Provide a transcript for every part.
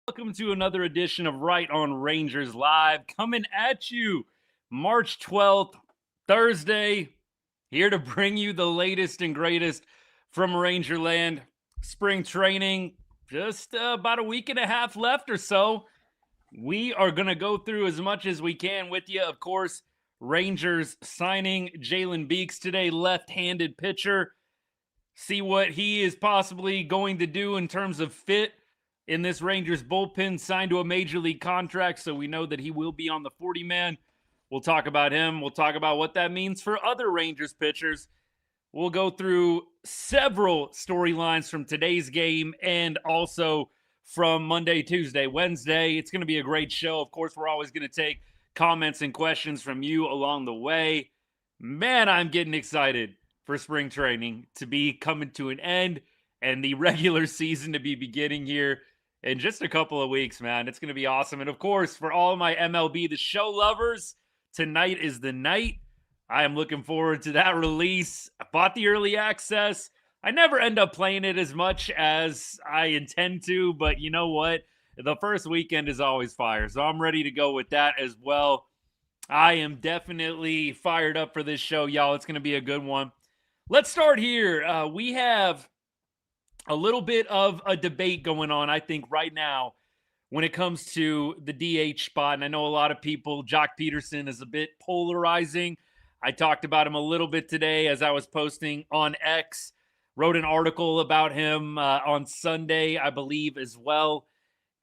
Welcome to another edition of Right on Rangers Live, coming at you March 12th, Thursday, here to bring you the latest and greatest from Rangerland. Spring training, just about a week and a half left or so. We are going to go through as much as we can with you. Of course, Rangers signing Jalen Beeks today, left-handed pitcher. See what he is possibly going to do in terms of fit in this Rangers bullpen, signed to a major league contract, so we know that he will be on the 40-man. We'll talk about him. We'll talk about what that means for other Rangers pitchers. We'll go through several storylines from today's game and also from Monday, Tuesday, Wednesday. It's going to be a great show. Of course, we're always going to take comments and questions from you along the way. Man, I'm getting excited for spring training to be coming to an end and the regular season to be beginning here in just a couple of weeks, man. It's going to be awesome. And of course, for all my MLB The Show lovers, tonight is the night. I am looking forward to that release. I bought the early access. I never end up playing it as much as I intend to, but you know what? The first weekend is always fire, so I'm ready to go with that as well. I am definitely fired up for this show, y'all. It's going to be a good one. Let's start here. We have a little bit of a debate going on, I think, right now when it comes to the DH spot. And I know a lot of people, Jock Peterson is a bit polarizing. I talked about him a little bit today as I was posting on X. Wrote an article about him on Sunday, I believe, as well.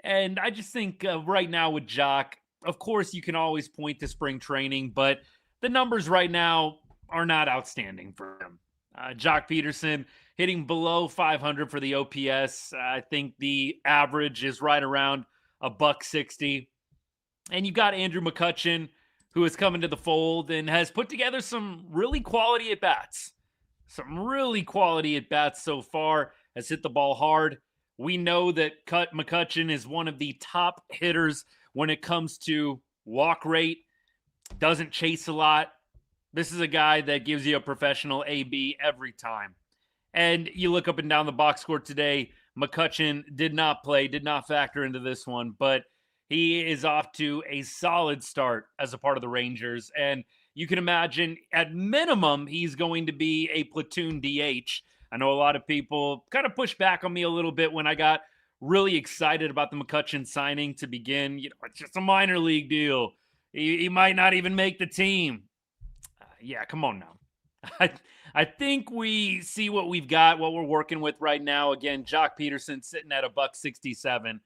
And I just think right now with Jock, of course, you can always point to spring training, but the numbers right now are not outstanding for him. Jock Peterson hitting below 500 for the OPS. I think the average is right around $160. And you've got Andrew McCutchen, who has come into the fold and has put together some really quality at-bats. Some really quality at-bats so far, has hit the ball hard. We know that McCutchen is one of the top hitters when it comes to walk rate. Doesn't chase a lot. This is a guy that gives you a professional AB every time. And you look up and down the box score today, McCutchen did not play, did not factor into this one, but he is off to a solid start as a part of the Rangers. And you can imagine, at minimum, he's going to be a platoon DH. I know a lot of people kind of pushed back on me a little bit when I got really excited about the McCutchen signing to begin. You know, it's just a minor league deal. He might not even make the team. Yeah, come on now. I think we see what we've got, what we're working with right now. Again, Jock Peterson sitting at $167.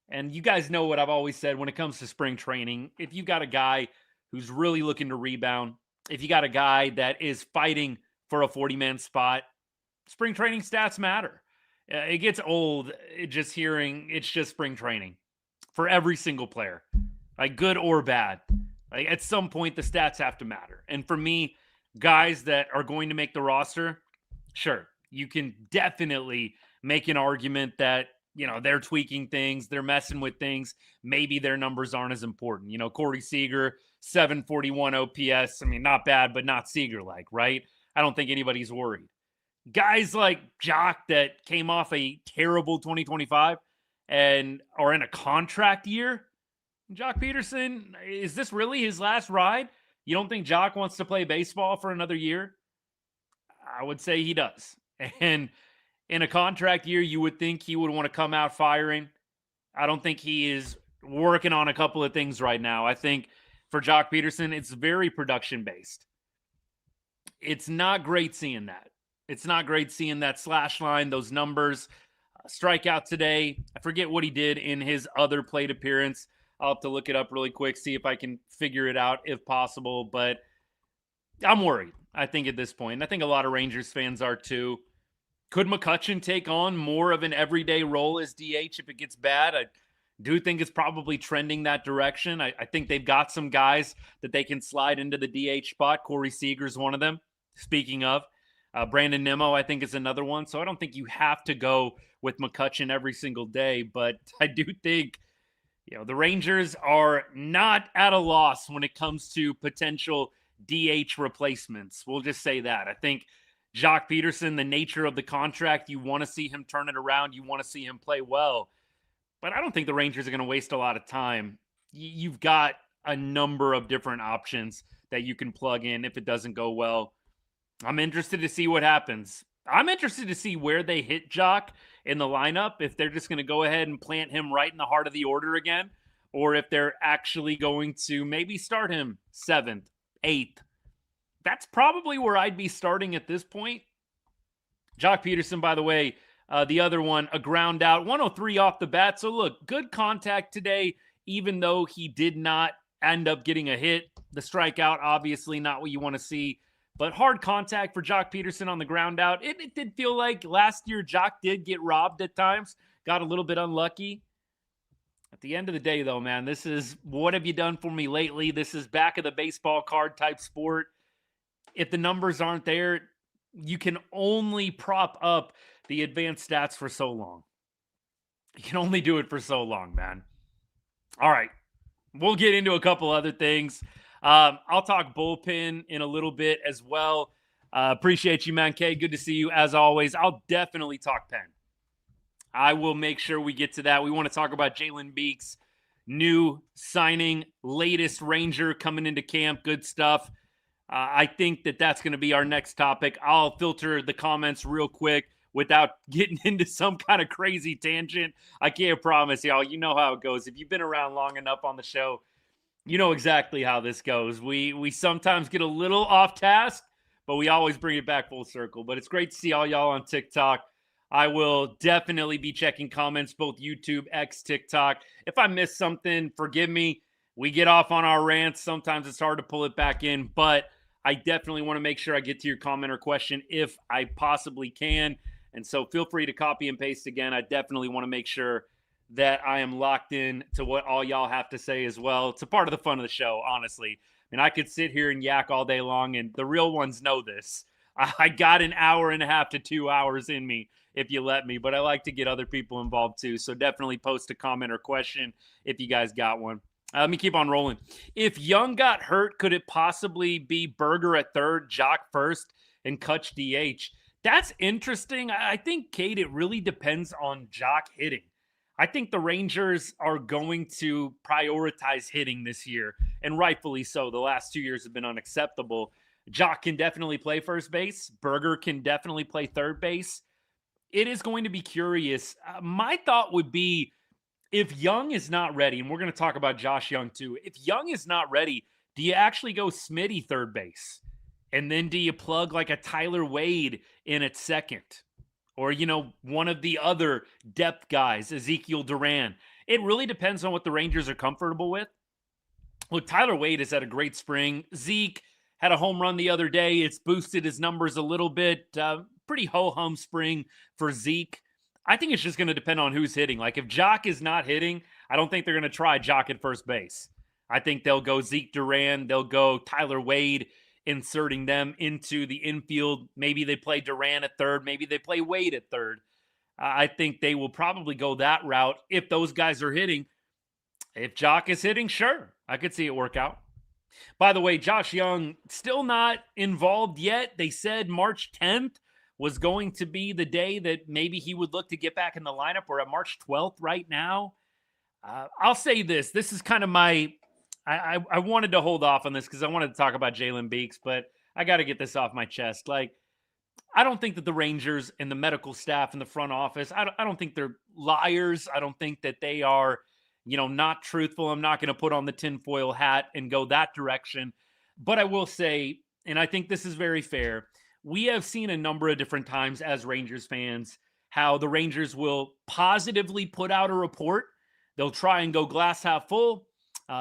And you guys know what I've always said when it comes to spring training. If you've got a guy who's really looking to rebound, if you got a guy that is fighting for a 40-man spot, spring training stats matter. It gets old just hearing it's just spring training for every single player, like good or bad. Like at some point, the stats have to matter. And for me, guys that are going to make the roster, sure, you can definitely make an argument that, you know, they're tweaking things, they're messing with things. Maybe their numbers aren't as important. You know, Corey Seager, 741 OPS. I mean, not bad, but not Seager-like, right? I don't think anybody's worried. Guys like Jock that came off a terrible 2025 and are in a contract year, Jock Peterson, is this really his last ride? You don't think Jock wants to play baseball for another year? I would say he does. And in a contract year, you would think he would want to come out firing. I don't think he is working on a couple of things right now. I think for Jock Peterson, it's very production-based. It's not great seeing that. It's not great seeing that slash line, those numbers. Strikeout today. I forget what he did in his other plate appearance. I'll have to look it up really quick, see if I can figure it out if possible. But I'm worried, I think, at this point. And I think a lot of Rangers fans are too. Could McCutchen take on more of an everyday role as DH if it gets bad? I do think it's probably trending that direction. I think they've got some guys that they can slide into the DH spot. Corey Seager's one of them. Speaking of, Brandon Nimmo, I think, is another one. So I don't think you have to go with McCutchen every single day. But I do think, you know, the Rangers are not at a loss when it comes to potential DH replacements. We'll just say that. I think Jock Peterson, the nature of the contract, you want to see him turn it around. You want to see him play well. but I don't think the Rangers are going to waste a lot of time. You've got a number of different options that you can plug in if it doesn't go well. I'm interested to see what happens. I'm interested to see where they hit Jock in the lineup, if they're just going to go ahead and plant him right in the heart of the order again, or if they're actually going to maybe start him 7th, 8th. That's probably where I'd be starting at this point. Jock Peterson, by the way, the other one, a ground out, 103 off the bat. So look, good contact today, even though he did not end up getting a hit. The strikeout, obviously not what you want to see, but hard contact for Jock Peterson on the ground out. It did feel like last year Jock did get robbed at times, got a little bit unlucky. At the end of the day, though, man, this is what have you done for me lately? This is back of the baseball card type sport. If the numbers aren't there, you can only prop up the advanced stats for so long. You can only do it for so long, man. All right. We'll get into a couple other things. I'll talk bullpen in a little bit as well. Appreciate you, man. K, good to see you as always. I'll definitely talk pen. I will make sure we get to that. We want to talk about Jalen Beeks, new signing, latest Ranger coming into camp. Good stuff. I think that's going to be our next topic. I'll filter the comments real quick without getting into some kind of crazy tangent. I can't promise y'all. You know how it goes. If you've been around long enough on the show, you know exactly how this goes. We sometimes get a little off task, but we always bring it back full circle. But it's great to see all y'all on TikTok. I will definitely be checking comments, both YouTube, X, TikTok. If I miss something, forgive me. We get off on our rants. Sometimes it's hard to pull it back in, but I definitely want to make sure I get to your comment or question if I possibly can. And so feel free to copy and paste again. I definitely want to make sure that I am locked in to what all y'all have to say as well. It's a part of the fun of the show, honestly. And I could sit here and yak all day long, and the real ones know this. I got an hour and a half to 2 hours in me if you let me, but I like to get other people involved too. So definitely post a comment or question if you guys got one. Let me keep on rolling. If Young got hurt, could it possibly be Berger at third, Jock first, and Kutch DH? That's interesting. I think, Kate, it really depends on Jock hitting. I think the Rangers are going to prioritize hitting this year, and rightfully so. The last 2 years have been unacceptable. Jock can definitely play first base. Berger can definitely play third base. It is going to be curious. My thought would be, if Young is not ready, and we're going to talk about Josh Young too, if Young is not ready, do you actually go Smitty third base? And then do you plug like a Tyler Wade in at second? Or, one of the other depth guys, Ezekiel Duran. It really depends on what the Rangers are comfortable with. Look, Tyler Wade has had a great spring. Zeke had a home run the other day. It's boosted his numbers a little bit. Pretty ho-hum spring for Zeke. I think it's just going to depend on who's hitting. Like, if Jock is not hitting, I don't think they're going to try Jock at first base. I think they'll go Zeke Duran. They'll go Tyler Wade, inserting them into the infield. Maybe they play Duran at third. Maybe they play Wade at third. I think they will probably go that route if those guys are hitting. If Jock is hitting, sure, I could see it work out. By the way, Josh Young still not involved yet. They said March 10th was going to be the day that maybe he would look to get back in the lineup. We're at March 12th right now. I'll say this. This is kind of my... I wanted to hold off on this because I wanted to talk about Jalen Beeks, but I got to get this off my chest. Like, I don't think that the Rangers and the medical staff and the front office, I don't think they're liars. I don't think that they are, not truthful. I'm not going to put on the tinfoil hat and go that direction. But I will say, and I think this is very fair, we have seen a number of different times as Rangers fans how the Rangers will positively put out a report. They'll try and go glass half full.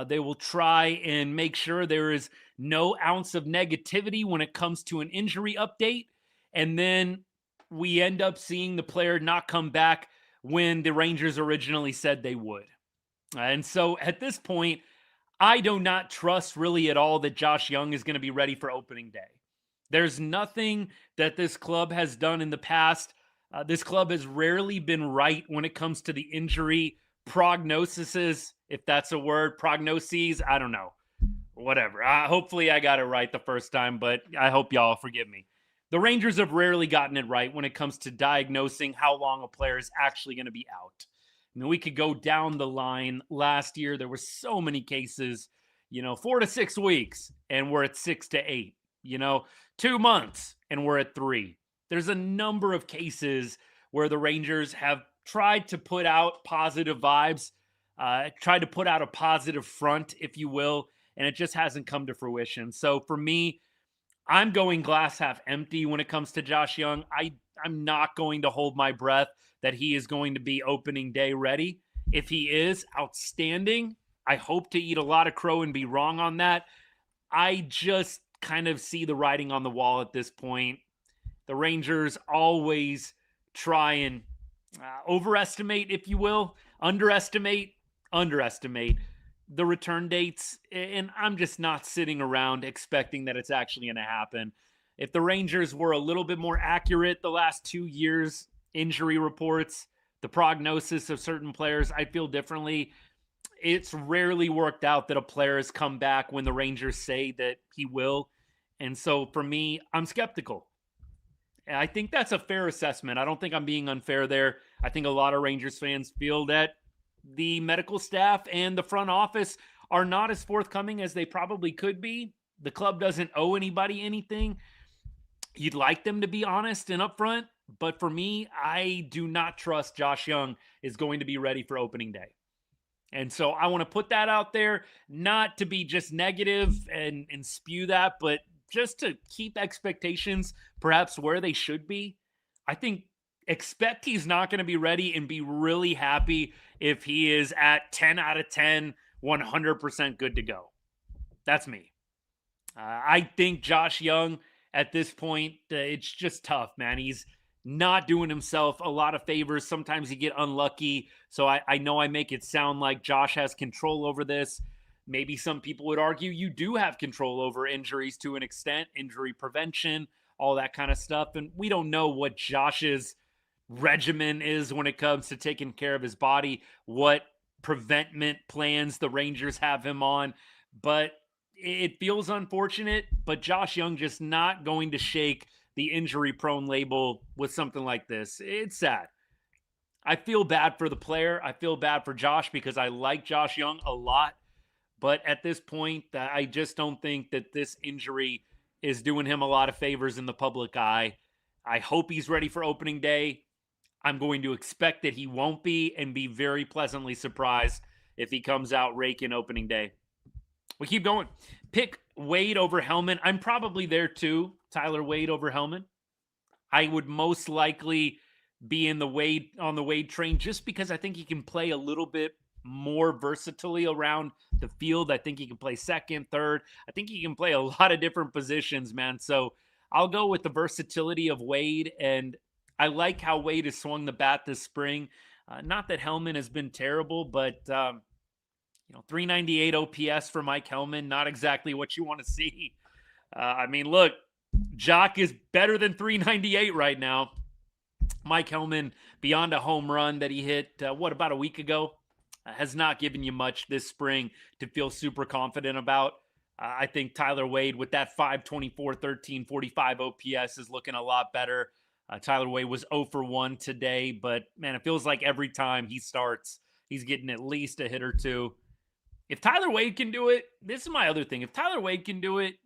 They will try and make sure there is no ounce of negativity when it comes to an injury update. And then we end up seeing the player not come back when the Rangers originally said they would. And so at this point, I do not trust really at all that Josh Young is going to be ready for opening day. There's nothing that this club has done in the past. This club has rarely been right when it comes to the injury prognoses, if that's a word, prognoses, I don't know, whatever. Hopefully I got it right the first time, but I hope y'all forgive me. The Rangers have rarely gotten it right when it comes to diagnosing how long a player is actually going to be out. I mean, we could go down the line. Last year, there were so many cases, 4 to 6 weeks, and we're at 6 to 8, 2 months, and we're at 3. There's a number of cases where the Rangers have tried to put out positive vibes, tried to put out a positive front, if you will, and it just hasn't come to fruition. So for me, I'm going glass half empty when it comes to Josh Young. I'm not going to hold my breath that he is going to be opening day ready. If he is, outstanding. I hope to eat a lot of crow and be wrong on that. I just kind of see the writing on the wall at this point. The Rangers always try and overestimate, if you will, underestimate the return dates, and I'm just not sitting around expecting that it's actually going to happen. If the Rangers were a little bit more accurate the last 2 years, injury reports, the prognosis of certain players, I feel differently. It's rarely worked out that a player has come back when the Rangers say that he will. And so for me, I'm skeptical. And I think that's a fair assessment. I don't think I'm being unfair there. I think a lot of Rangers fans feel that the medical staff and the front office are not as forthcoming as they probably could be. The club doesn't owe anybody anything. You'd like them to be honest and upfront, but for me, I do not trust Josh Young is going to be ready for opening day. And so I want to put that out there, not to be just negative and spew that, but just to keep expectations perhaps where they should be. I think expect he's not going to be ready, and be really happy if he is at 10 out of 10, 100% good to go. That's me. I think Josh Young at this point, it's just tough, man. He's not doing himself a lot of favors. Sometimes you get unlucky. So I know I make it sound like Josh has control over this. Maybe some people would argue you do have control over injuries to an extent, injury prevention, all that kind of stuff. And we don't know what Josh's regimen is when it comes to taking care of his body, what preventment plans the Rangers have him on. But it feels unfortunate, but Josh Young just not going to shake the injury prone label with something like this. It's sad. I feel bad for the player. I feel bad for Josh because I like Josh Young a lot. But at this point, I just don't think that this injury is doing him a lot of favors in the public eye. I hope he's ready for opening day. I'm going to expect that he won't be, and be very pleasantly surprised if he comes out raking opening day. We keep going. Pick Wade over Hellman. I'm probably there too. Tyler Wade over Hellman. I would most likely be on the Wade train just because I think he can play a little bit more versatility around the field. I think he can play second, third. I think he can play a lot of different positions, man. So I'll go with the versatility of Wade, and I like how Wade has swung the bat this spring. Not that Hellman has been terrible, but 398 OPS for Mike Hellman, not exactly what you want to see. I mean, look, Jock is better than 398 right now. Mike Hellman, beyond a home run that he hit, about a week ago, has not given you much this spring to feel super confident about. I think Tyler Wade with that 524, 1345 OPS is looking a lot better. Tyler Wade was 0 for 1 today, but man, it feels like every time he starts, he's getting at least a hit or two. If Tyler Wade can do it, this is my other thing. If Tyler Wade can do it,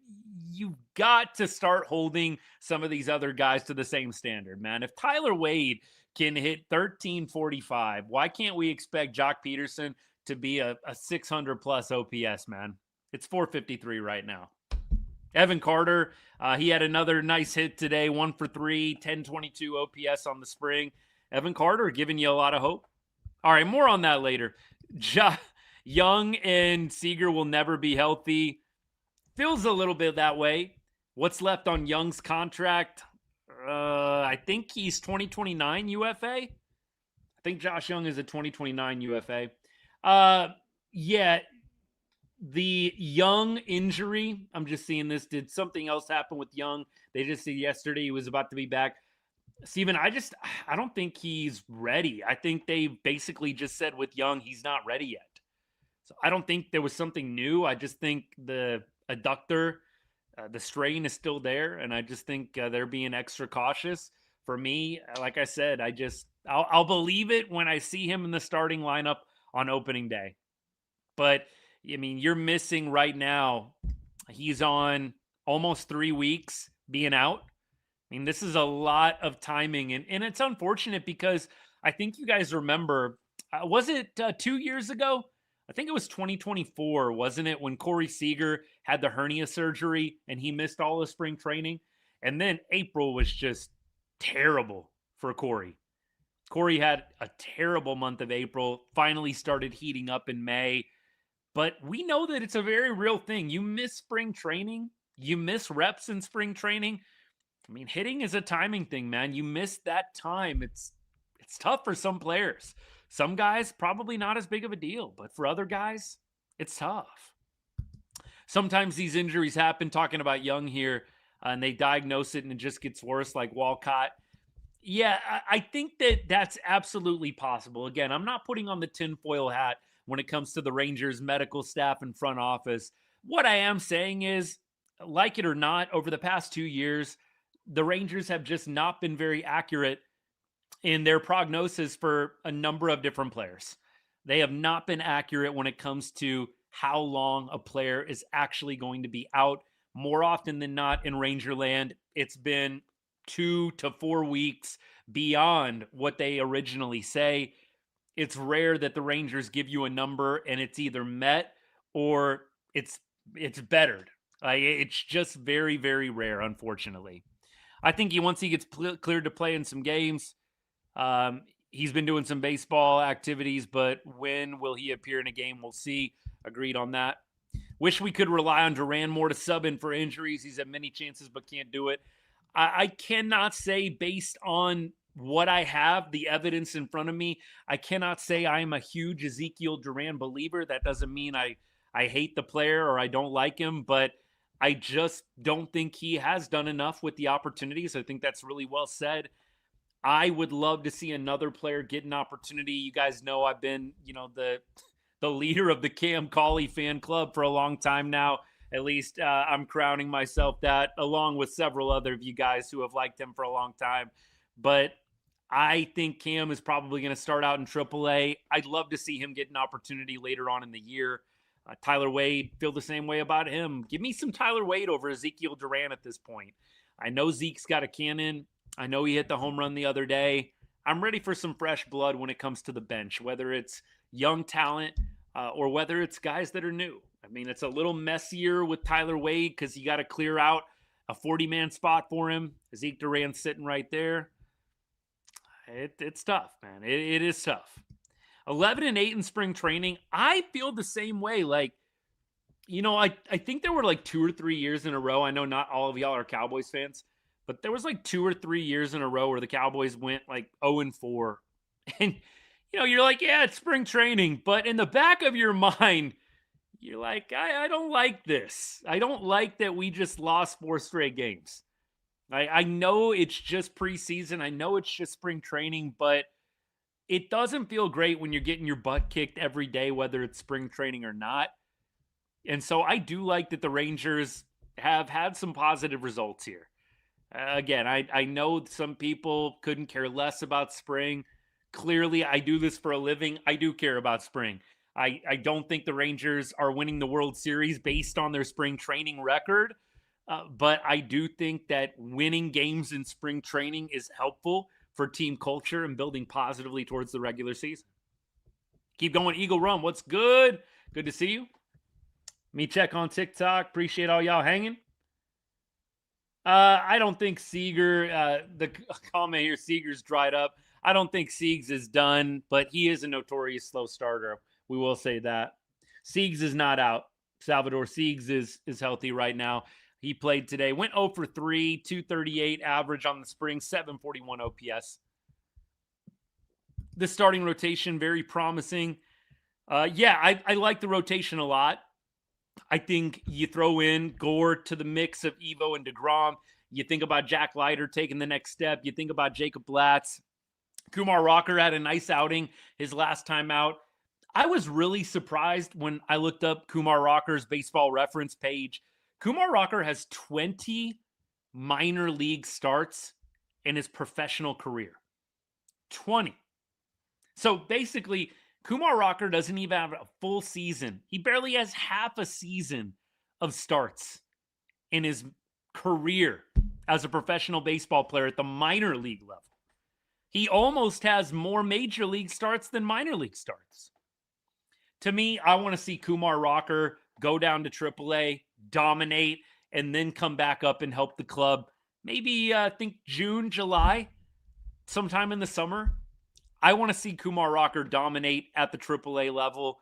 you've got to start holding some of these other guys to the same standard, man. If Tyler Wade can hit 1345, why can't we expect Jock Peterson to be a 600 plus OPS, man? It's 453 right now. Evan Carter, he had another nice hit today, 1 for 3, 1022 OPS on the spring. Evan Carter giving you a lot of hope. All right, more on that later. Young and Seager will never be healthy. Feels a little bit that way. What's left on Young's contract? I think he's 2029 UFA. I think Josh Young is a 2029 UFA. Yeah, the Young injury, I'm just seeing this. Did something else happen with Young? They just said yesterday he was about to be back. Steven, I don't think he's ready. I think they basically just said with Young, he's not ready yet. So I don't think there was something new. I just think the adductor, the strain is still there. And I just think they're being extra cautious for me, like I said, I'll believe it when I see him in the starting lineup on opening day. But I mean, you're missing right now. He's on almost 3 weeks being out. I mean, this is a lot of timing, and it's unfortunate because I think you guys remember, was it 2 years ago? I think it was 2024, wasn't it, when Corey Seager had the hernia surgery and he missed all of spring training? And then April was just terrible for Corey. Corey had a terrible month of April, finally started heating up in May. But we know that it's a very real thing. You miss spring training, you miss reps in spring training. I mean, hitting is a timing thing, man. You miss that time. It's tough for some players. Some guys, probably not as big of a deal, but for other guys, it's tough. Sometimes these injuries happen, talking about Young here, and they diagnose it and it just gets worse, like Walcott. Yeah, I think that that's absolutely possible. Again, I'm not putting on the tinfoil hat when it comes to the Rangers medical staff and front office. What I am saying is, like it or not, over the past 2 years, the Rangers have just not been very accurate in their prognosis for a number of different players. They have not been accurate when it comes to how long a player is actually going to be out. More often than not in Rangerland, it's been 2 to 4 weeks beyond what they originally say. It's rare that the Rangers give you a number and it's either met or it's bettered. It's just very, very rare, unfortunately. I think once he gets cleared to play in some games, he's been doing some baseball activities, but when will he appear in a game? We'll see. Agreed on that. Wish we could rely on Duran more to sub in for injuries. He's had many chances, but can't do it. I cannot say, based on what I have, the evidence in front of me, I cannot say I am a huge Ezekiel Duran believer. That doesn't mean I hate the player or I don't like him, but I just don't think he has done enough with the opportunities. I think that's really well said. I would love to see another player get an opportunity. You guys know I've been, the leader of the Cam Cauley fan club for a long time now. At least I'm crowning myself that, along with several other of you guys who have liked him for a long time. But I think Cam is probably going to start out in AAA. I'd love to see him get an opportunity later on in the year. Tyler Wade, feel the same way about him. Give me some Tyler Wade over Ezekiel Duran at this point. I know Zeke's got a cannon. I know he hit the home run the other day. I'm ready for some fresh blood when it comes to the bench, whether it's young talent or whether it's guys that are new. I mean, it's a little messier with Tyler Wade because you got to clear out a 40-man spot for him. Zeke Duran's sitting right there. It's tough, man. It is tough. 11-8 in spring training. I feel the same way. Like, I think there were like 2 or 3 years in a row. I know not all of y'all are Cowboys fans, but there was like 2 or 3 years in a row where the Cowboys went like 0-4. And, you're like, yeah, it's spring training. But in the back of your mind, you're like, I don't like this. I don't like that we just lost 4 straight games. I know it's just preseason. I know it's just spring training, but it doesn't feel great when you're getting your butt kicked every day, whether it's spring training or not. And so I do like that the Rangers have had some positive results here. Again, I know some people couldn't care less about spring. Clearly, I do this for a living. I do care about spring. I don't think the Rangers are winning the World Series based on their spring training record. But I do think that winning games in spring training is helpful for team culture and building positively towards the regular season. Keep going, Eagle Run. What's good? Good to see you. Me check on TikTok. Appreciate all y'all hanging. I don't think Seager, the comment here, Seager's dried up. I don't think Siegs is done, but he is a notorious slow starter. We will say that. Siegs is not out. Salvador Siegs is healthy right now. He played today. Went 0 for 3, 238 average on the spring, 741 OPS. The starting rotation, very promising. I like the rotation a lot. I think you throw in Gore to the mix of Evo and DeGrom. You think about Jack Leiter taking the next step. You think about Jacob Latz. Kumar Rocker had a nice outing his last time out. I was really surprised when I looked up Kumar Rocker's baseball reference page. Kumar Rocker has 20 minor league starts in his professional career. 20. So basically, Kumar Rocker doesn't even have a full season. He barely has half a season of starts in his career as a professional baseball player at the minor league level. He almost has more major league starts than minor league starts. To me, I want to see Kumar Rocker go down to AAA, dominate, and then come back up and help the club. Maybe I think June, July, sometime in the summer. I want to see Kumar Rocker dominate at the AAA level.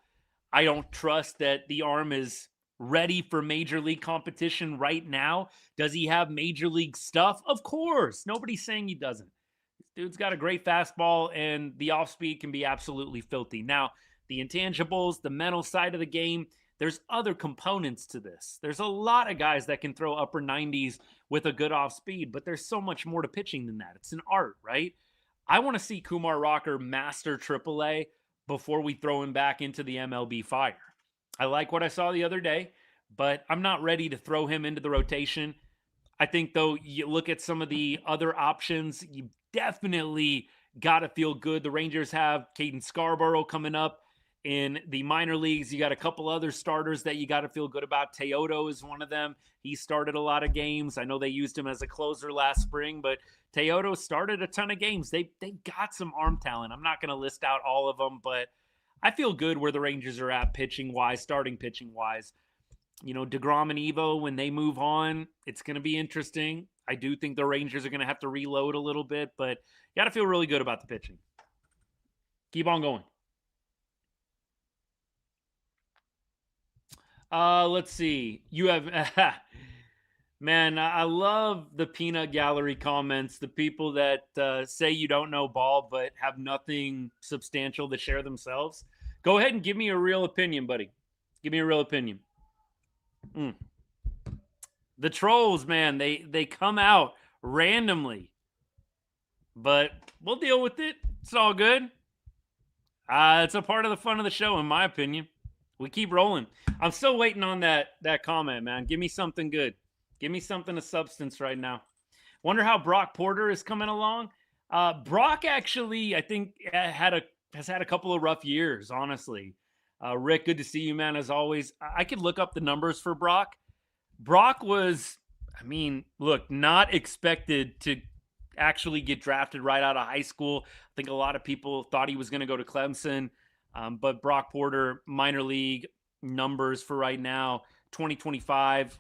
I don't trust that the arm is ready for major league competition right now. Does he have major league stuff? Of course. Nobody's saying he doesn't. This dude's got a great fastball, and the off speed can be absolutely filthy. Now, the intangibles, the mental side of the game, there's other components to this. There's a lot of guys that can throw upper 90s with a good off speed, but there's so much more to pitching than that. It's an art, right? I want to see Kumar Rocker master AAA before we throw him back into the MLB fire. I like what I saw the other day, but I'm not ready to throw him into the rotation. I think, though, you look at some of the other options, you definitely got to feel good. The Rangers have Caden Scarborough coming up in the minor leagues. You got a couple other starters that you got to feel good about. Teodo is one of them. He started a lot of games. I know they used him as a closer last spring, but Teodo started a ton of games. They got some arm talent. I'm not going to list out all of them, but I feel good where the Rangers are at pitching-wise, starting pitching-wise. You know, DeGrom and Evo, when they move on, it's going to be interesting. I do think the Rangers are going to have to reload a little bit, but you got to feel really good about the pitching. Keep on going. Let's see. You have, man, I love the peanut gallery comments. The people that say you don't know ball, but have nothing substantial to share themselves. Go ahead and give me a real opinion, buddy. Give me a real opinion. The trolls, man, they come out randomly, but we'll deal with it. It's all good. It's a part of the fun of the show, in my opinion. We keep rolling. I'm still waiting on that comment, man. Give me something good. Give me something of substance right now. Wonder how Brock Porter is coming along. Brock actually, I think, has had a couple of rough years, honestly. Rick, good to see you, man, as always. I could look up the numbers for Brock. Brock was, I mean, look, not expected to actually get drafted right out of high school. I think a lot of people thought he was going to go to Clemson. But Brock Porter, minor league numbers for right now, 2025.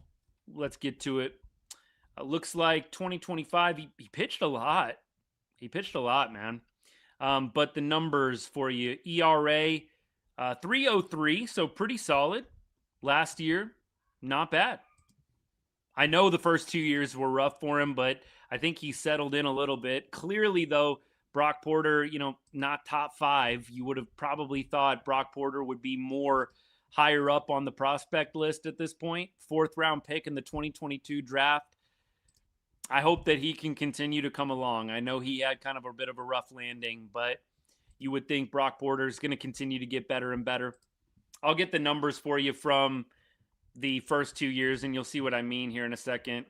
Let's get to it. Looks like 2025, he pitched a lot. He pitched a lot, man. But the numbers for you, ERA, 3.03, so pretty solid. Last year, not bad. I know the first 2 years were rough for him, but I think he settled in a little bit. Clearly, though, Brock Porter, you know, not top 5. You would have probably thought Brock Porter would be more higher up on the prospect list at this point. 4th round pick in the 2022 draft. I hope that he can continue to come along. I know he had kind of a bit of a rough landing, but you would think Brock Porter is going to continue to get better and better. I'll get the numbers for you from the first 2 years, and you'll see what I mean here in a second.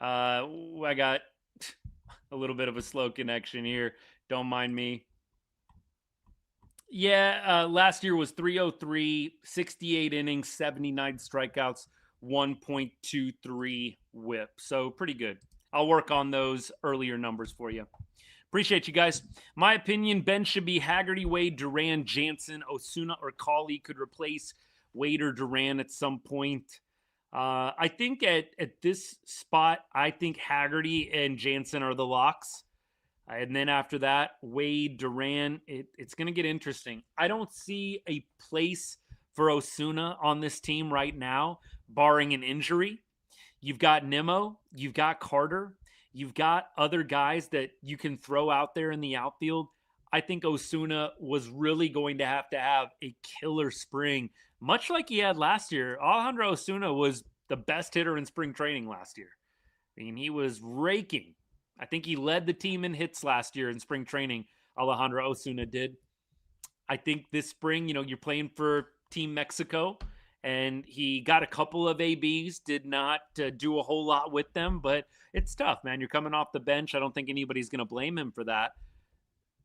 I got a little bit of a slow connection here. Don't mind me. Yeah, last year was 303, 68 innings, 79 strikeouts, 1.23 whip. So pretty good. I'll work on those earlier numbers for you. Appreciate you guys. My opinion, Ben should be Haggerty, Wade, Duran, Jansen, Osuna, or Cauley could replace Wade or Duran at some point. I think at this spot, I think Haggerty and Jansen are the locks. And then after that, Wade, Duran, it's going to get interesting. I don't see a place for Osuna on this team right now, barring an injury. You've got Nimmo, you've got Carter, you've got other guys that you can throw out there in the outfield. I think Osuna was really going to have a killer spring, much like he had last year. Alejandro Osuna was the best hitter in spring training last year. I mean, he was raking. I think he led the team in hits last year in spring training. Alejandro Osuna did. I think this spring, you know, you're playing for Team Mexico, and he got a couple of ABs, did not do a whole lot with them, but it's tough, man. You're coming off the bench. I don't think anybody's going to blame him for that.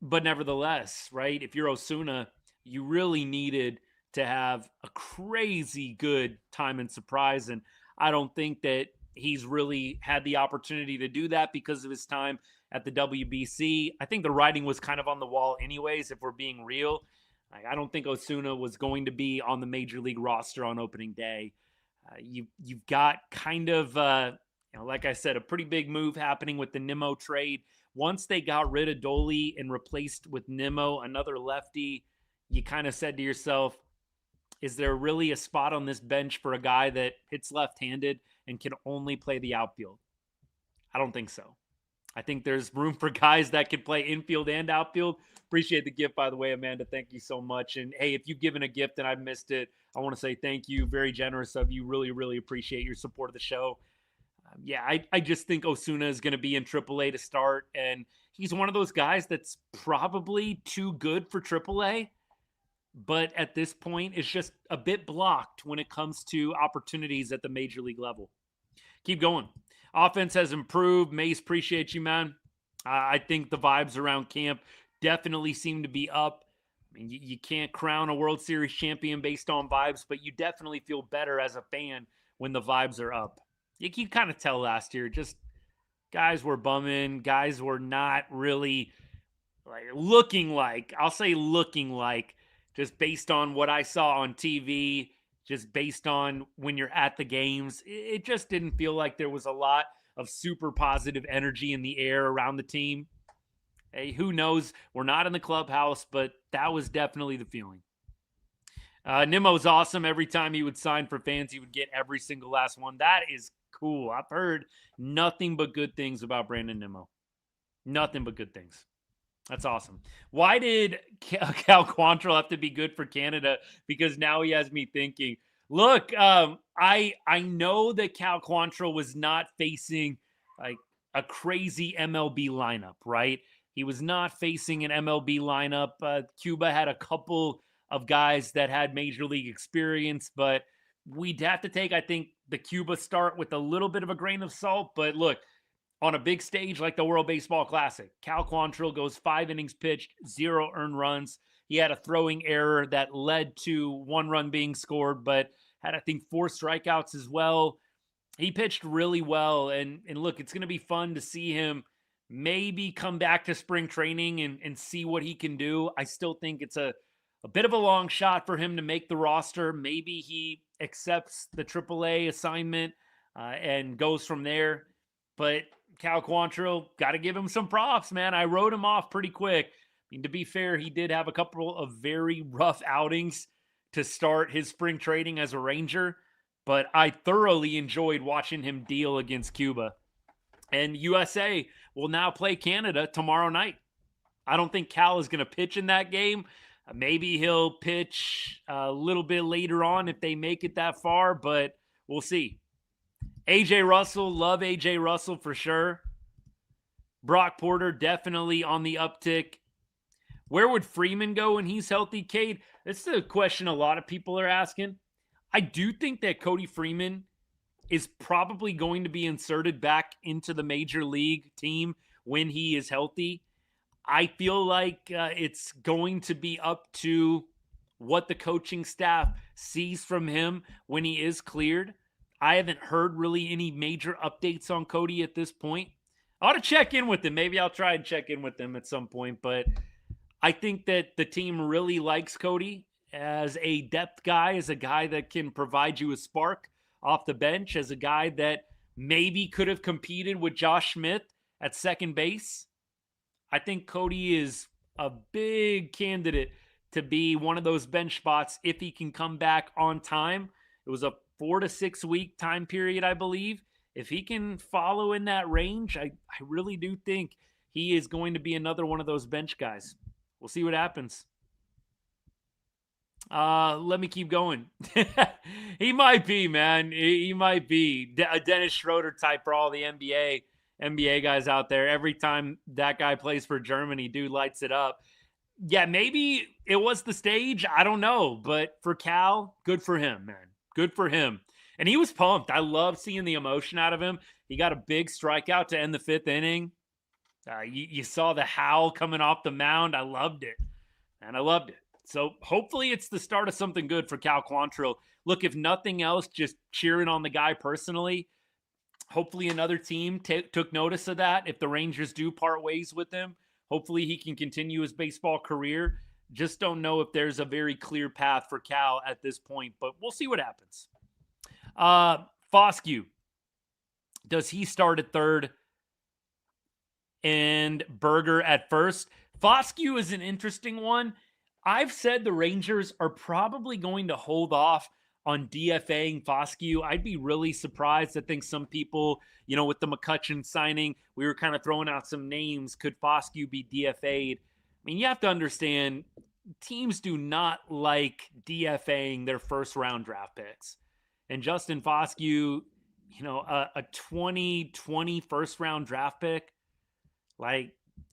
But nevertheless, right, if you're Osuna, you really needed to have a crazy good time and surprise. And I don't think that he's really had the opportunity to do that because of his time at the WBC. I think the writing was kind of on the wall anyways, if we're being real. I don't think Osuna was going to be on the major league roster on opening day. You've got kind of, like I said, a pretty big move happening with the Nimmo trade. Once they got rid of Dolly and replaced with Nimmo, another lefty, you kind of said to yourself, is there really a spot on this bench for a guy that hits left-handed and can only play the outfield? I don't think so. I think there's room for guys that can play infield and outfield. Appreciate the gift, by the way, Amanda. Thank you so much. And hey, if you've given a gift and I've missed it, I want to say thank you. Very generous of you. Really, really appreciate your support of the show. I just think Osuna is going to be in AAA to start. And he's one of those guys that's probably too good for AAA. But at this point, it's just a bit blocked when it comes to opportunities at the major league level. Keep going. Offense has improved. Mace, appreciate you, man. I think the vibes around camp definitely seem to be up. I mean, you can't crown a World Series champion based on vibes, but you definitely feel better as a fan when the vibes are up. You can kind of tell last year, just guys were bumming. Guys were not really looking like, just based on what I saw on TV, just based on when you're at the games, it just didn't feel like there was a lot of super positive energy in the air around the team. Hey, who knows? We're not in the clubhouse, but that was definitely the feeling. Nimmo's awesome. Every time he would sign for fans, he would get every single last one. That is cool. I've heard nothing but good things about Brandon Nimmo. Nothing but good things. That's awesome. Why did Cal Quantrill have to be good for Canada? Because now he has me thinking, look, I know that Cal Quantrill was not facing like a crazy MLB lineup, right? He was not facing an MLB lineup. Cuba had a couple of guys that had major league experience, but we'd have to take, I think, the Cuba start with a little bit of a grain of salt. But look, on a big stage like the World Baseball Classic, Cal Quantrill goes 5 innings pitched, 0 earned runs. He had a throwing error that led to 1 run being scored, but had, I think, 4 strikeouts as well. He pitched really well. And look, it's going to be fun to see him maybe come back to spring training and see what he can do. I still think it's a bit of a long shot for him to make the roster. Maybe he accepts the AAA assignment and goes from there. But Cal Quantrill, got to give him some props, man. I wrote him off pretty quick. I mean, to be fair, he did have a couple of very rough outings to start his spring training as a Ranger, but I thoroughly enjoyed watching him deal against Cuba. And USA will now play Canada tomorrow night. I don't think Cal is going to pitch in that game. Maybe he'll pitch a little bit later on if they make it that far, but we'll see. AJ Russell, love AJ Russell for sure. Brock Porter, definitely on the uptick. Where would Freeman go when he's healthy, Cade? That's the question a lot of people are asking. I do think that Cody Freeman is probably going to be inserted back into the major league team when he is healthy. I feel like it's going to be up to what the coaching staff sees from him when he is cleared. I haven't heard really any major updates on Cody at this point. I ought to check in with him. Maybe I'll try and check in with him at some point. But I think that the team really likes Cody as a depth guy, as a guy that can provide you a spark off the bench, as a guy that maybe could have competed with Josh Smith at second base. I think Cody is a big candidate to be one of those bench spots if he can come back on time. It was a 4 to 6 week time period, I believe. If he can follow in that range, I really do think he is going to be another one of those bench guys. We'll see what happens. Let me keep going. He might be, man. He might be a Dennis Schroeder type for all the NBA guys out there. Every time that guy plays for Germany, dude lights it up. Yeah, maybe it was the stage. I don't know. But for Cal, good for him, man. Good for him. And he was pumped. I love seeing the emotion out of him. He got a big strikeout to end the 5th inning. You saw the howl coming off the mound. I loved it. And I loved it. So hopefully it's the start of something good for Cal Quantrill. Look, if nothing else, just cheering on the guy personally. Hopefully another team took notice of that. If the Rangers do part ways with him, hopefully he can continue his baseball career. Just don't know if there's a very clear path for Cal at this point, but we'll see what happens. Foscue, does he start at third and Berger at first? Foscue is an interesting one. I've said the Rangers are probably going to hold off on DFAing Foscue. I'd be really surprised. I think some people, with the McCutchen signing, we were kind of throwing out some names. Could Foscue be DFA'd? I mean, you have to understand, teams do not like DFAing their first-round draft picks. And Justin Foscue, a 2020 first-round draft pick,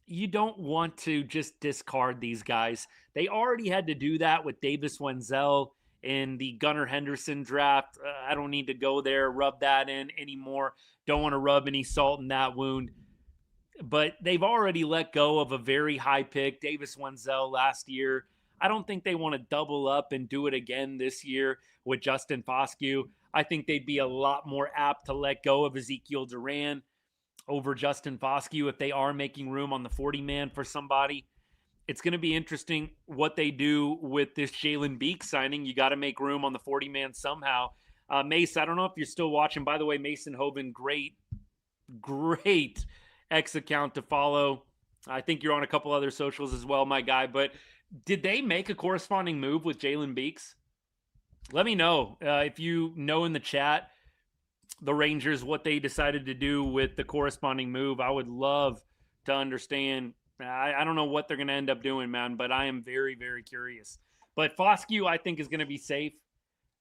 you don't want to just discard these guys. They already had to do that with Davis Wenzel in the Gunnar Henderson draft. I don't need to go there, rub that in anymore. Don't want to rub any salt in that wound. But they've already let go of a very high pick, Davis Wenzel, last year. I don't think they want to double up and do it again this year with Justin Foscue. I think they'd be a lot more apt to let go of Ezekiel Duran over Justin Foscue if they are making room on the 40-man for somebody. It's going to be interesting what they do with this Jalen Beeks signing. You got to make room on the 40-man somehow. Mace, I don't know if you're still watching. By the way, Mason Hoban, great X account to follow. I think you're on a couple other socials as well, my guy. But did they make a corresponding move with Jalen Beeks? Let me know if you know in the chat, the Rangers, what they decided to do with the corresponding move. I would love to understand. I don't know what they're going to end up doing, man, but I am very, very curious. But Foscue, I think, is going to be safe.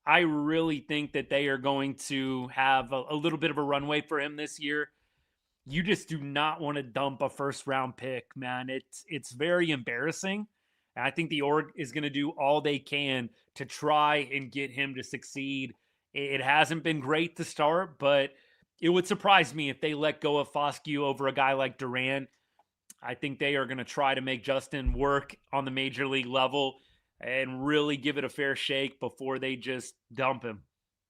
I really think that they are going to have a little bit of a runway for him this year. You just do not want to dump a first-round pick, man. It's very embarrassing. And I think the org is going to do all they can to try and get him to succeed. It hasn't been great to start, but it would surprise me if they let go of Foscue over a guy like Duran. I think they are going to try to make Justin work on the major league level and really give it a fair shake before they just dump him.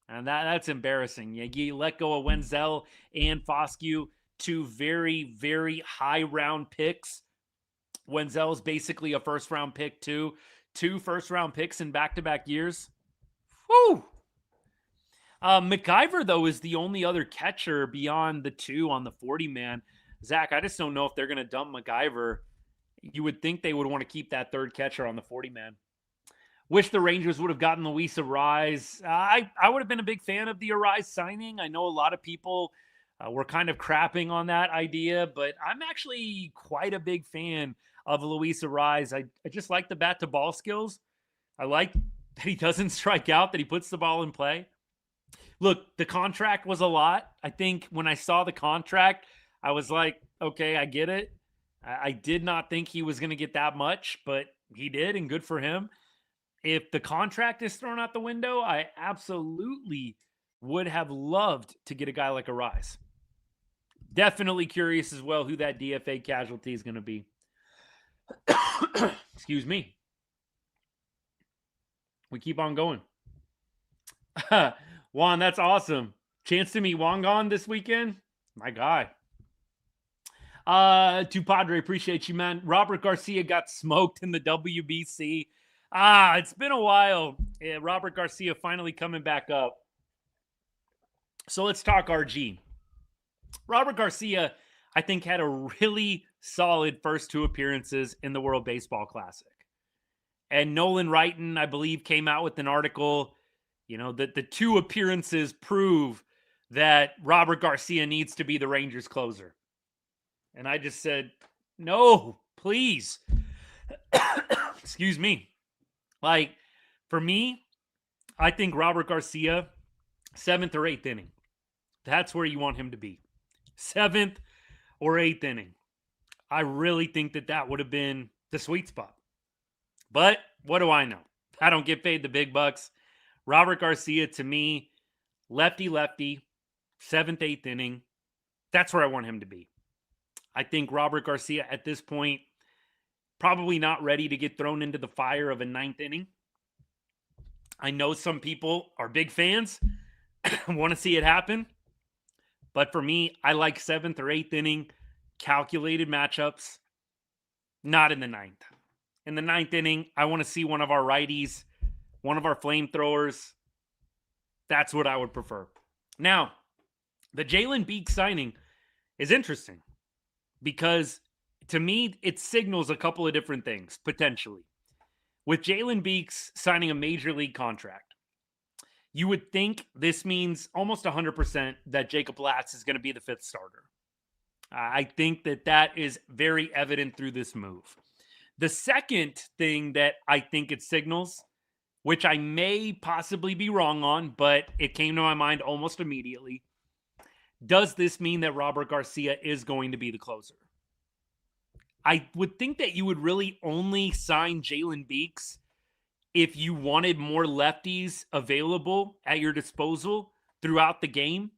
And that's embarrassing. You let go of Wenzel and Foscue, two very, very high round picks. Wenzel's basically a first round pick too. 2 first round picks in back-to-back years. Whew! McIver, though, is the only other catcher beyond the 2 on the 40-man. Zach, I just don't know if they're going to dump McIver. You would think they would want to keep that third catcher on the 40-man. Wish the Rangers would have gotten Luis Arraez. I would have been a big fan of the Arraez signing. I know a lot of people were kind of crapping on that idea, but I'm actually quite a big fan of Luis Arraez. I just like the bat-to-ball skills. I like that he doesn't strike out, that he puts the ball in play. Look, the contract was a lot. I think when I saw the contract, I was like, okay, I get it. I did not think he was going to get that much, but he did, and good for him. If the contract is thrown out the window, I absolutely would have loved to get a guy like Arraez. Definitely curious as well who that DFA casualty is going to be. Excuse me. We keep on going. Juan, that's awesome. Chance to meet Wangan this weekend? My guy. To Padre, appreciate you, man. Robert Garcia got smoked in the WBC. It's been a while. Yeah, Robert Garcia finally coming back up. So let's talk RG. Robert Garcia, I think, had a really solid first 2 appearances in the World Baseball Classic. And Nolan Wrighton, I believe, came out with an article, that the 2 appearances prove that Robert Garcia needs to be the Rangers closer. And I just said, no, please. Excuse me. For me, I think Robert Garcia, 7th or 8th inning. That's where you want him to be. 7th or 8th inning. I really think that would have been the sweet spot. But what do I know? I don't get paid the big bucks. Robert Garcia, to me, lefty, 7th, 8th inning. That's where I want him to be. I think Robert Garcia at this point, probably not ready to get thrown into the fire of a 9th inning. I know some people are big fans, want to see it happen. But for me, I like 7th or 8th inning, calculated matchups, not in the 9th. In the 9th inning, I want to see one of our righties, one of our flamethrowers. That's what I would prefer. Now, the Jalen Beeks signing is interesting because to me, it signals a couple of different things, potentially. With Jalen Beeks signing a major league contract, you would think this means almost 100% that Jacob Latz is going to be the 5th starter. I think that is very evident through this move. The second thing that I think it signals, which I may possibly be wrong on, but it came to my mind almost immediately, does this mean that Robert Garcia is going to be the closer? I would think that you would really only sign Jalen Beeks if you wanted more lefties available at your disposal throughout the game,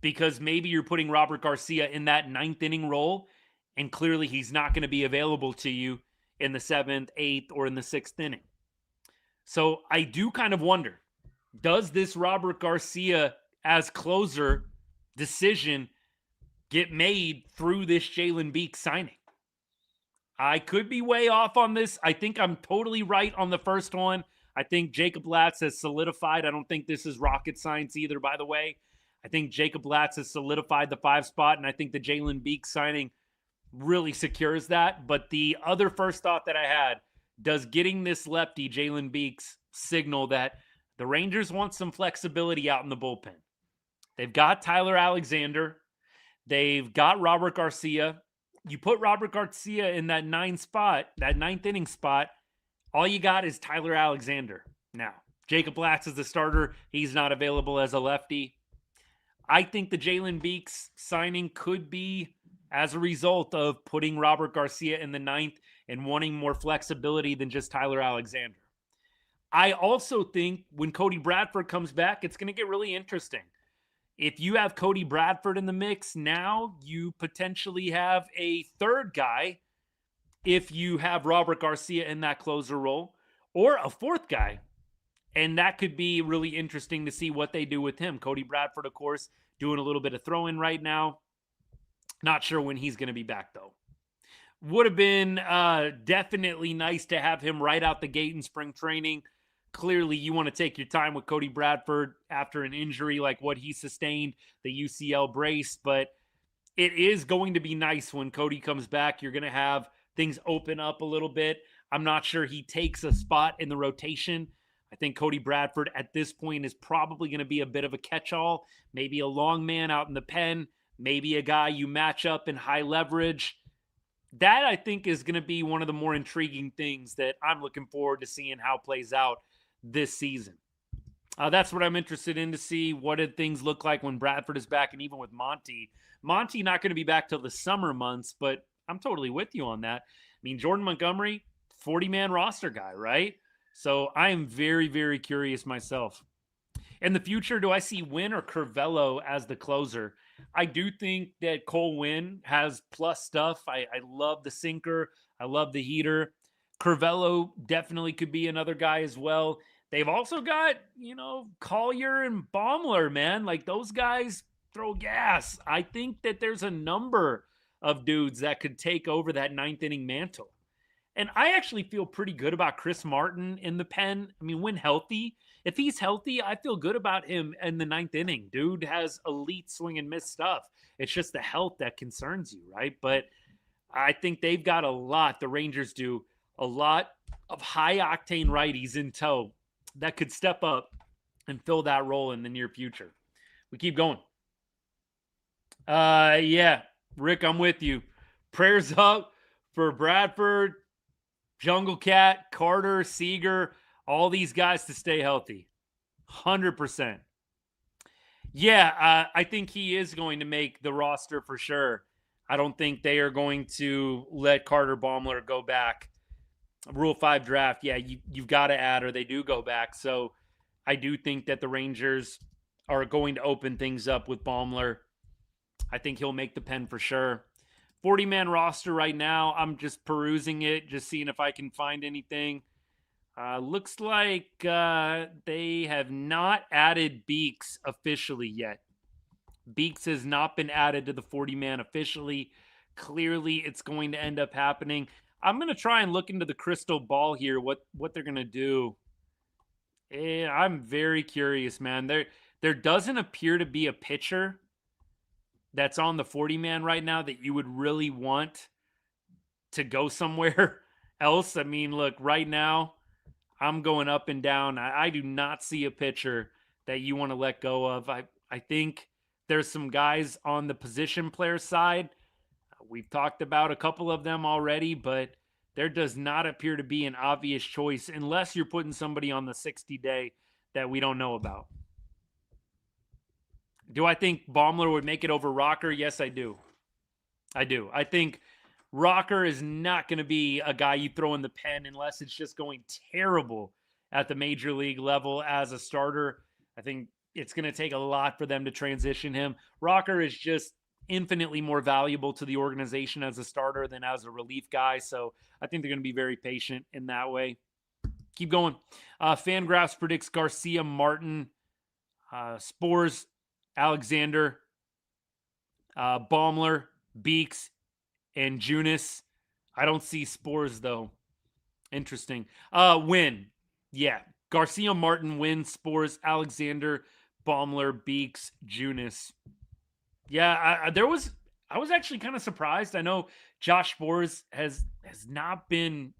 because maybe you're putting Robert Garcia in that 9th inning role, and clearly he's not going to be available to you in the 7th, 8th, or in the 6th inning. So I do kind of wonder, does this Robert Garcia as closer decision get made through this Jalen Beeks signing? I could be way off on this. I think I'm totally right on the first one. I think Jacob Latz has solidified. I don't think this is rocket science either, by the way. I think Jacob Latz has solidified the 5 spot, and I think the Jalen Beeks signing really secures that. But the other first thought that I had, does getting this lefty, Jalen Beeks, signal that the Rangers want some flexibility out in the bullpen? They've got Tyler Alexander. They've got Robert Garcia. You put Robert Garcia in that 9th spot, that 9th inning spot, all you got is Tyler Alexander. Now, Jacob Latz is the starter. He's not available as a lefty. I think the Jalen Beeks signing could be as a result of putting Robert Garcia in the 9th and wanting more flexibility than just Tyler Alexander. I also think when Cody Bradford comes back, it's going to get really interesting. If you have Cody Bradford in the mix, now you potentially have a third guy if you have Robert Garcia in that closer role, or a fourth guy. And that could be really interesting to see what they do with him. Cody Bradford, of course, doing a little bit of throw-in right now. Not sure when he's going to be back, though. Would have been definitely nice to have him right out the gate in spring training. Clearly, you want to take your time with Cody Bradford after an injury like what he sustained, the UCL brace. But it is going to be nice when Cody comes back. You're going to have things open up a little bit. I'm not sure he takes a spot in the rotation. I think Cody Bradford at this point is probably going to be a bit of a catch-all, maybe a long man out in the pen, maybe a guy you match up in high leverage. That, I think, is going to be one of the more intriguing things that I'm looking forward to seeing how it plays out this season. That's what I'm interested in, to see what did things look like when Bradford is back, and even with Monty. Monty not going to be back till the summer months, but I'm totally with you on that. I mean, Jordan Montgomery, 40-man roster guy, right? So I am very, very curious myself. In the future, do I see Wynn or Curvello as the closer? I do think that Cole Wynn has plus stuff. I love the sinker. I love the heater. Curvello definitely could be another guy as well. They've also got, Collier and Baumler, man. Like, those guys throw gas. I think that there's a number of dudes that could take over that 9th inning mantle. And I actually feel pretty good about Chris Martin in the pen. I mean, when healthy, if he's healthy, I feel good about him in the 9th inning. Dude has elite swing and miss stuff. It's just the health that concerns you, right? But I think they've got a lot, the Rangers do, a lot of high-octane righties in tow that could step up and fill that role in the near future. We keep going. Yeah, Rick, I'm with you. Prayers up for Bradford, Jungle Cat, Carter, Seager, all these guys to stay healthy. 100%. Yeah, I think he is going to make the roster for sure. I don't think they are going to let Carter Baumler go back. Rule 5 draft, yeah, you've got to add, or they do go back. So I do think that the Rangers are going to open things up with Baumler. I think he'll make the pen for sure. 40-man roster right now. I'm just perusing it, just seeing if I can find anything. Looks like they have not added Beeks officially yet. Beeks has not been added to the 40-man officially. Clearly, it's going to end up happening. I'm going to try and look into the crystal ball here, what they're going to do. I'm very curious, man. There doesn't appear to be a pitcher that's on the 40-man right now that you would really want to go somewhere else. I mean, look, right now, I'm going up and down. I do not see a pitcher that you want to let go of. I think there's some guys on the position player side. We've talked about a couple of them already, but there does not appear to be an obvious choice unless you're putting somebody on the 60-day that we don't know about. Do I think Baumler would make it over Rocker? Yes, I do. I think Rocker is not going to be a guy you throw in the pen unless it's just going terrible at the major league level as a starter. I think it's going to take a lot for them to transition him. Rocker is just infinitely more valuable to the organization as a starter than as a relief guy. So I think they're going to be very patient in that way. Keep going. Fangraphs predicts Garcia, Martin, Spores, Alexander, Baumler, Beeks, and Junis. I don't see Spores, though. Interesting. Win. Yeah. Garcia, Martin, Win, Spores, Alexander, Baumler, Beeks, Junis. Yeah, I was actually kind of surprised. I know Josh Spores has not been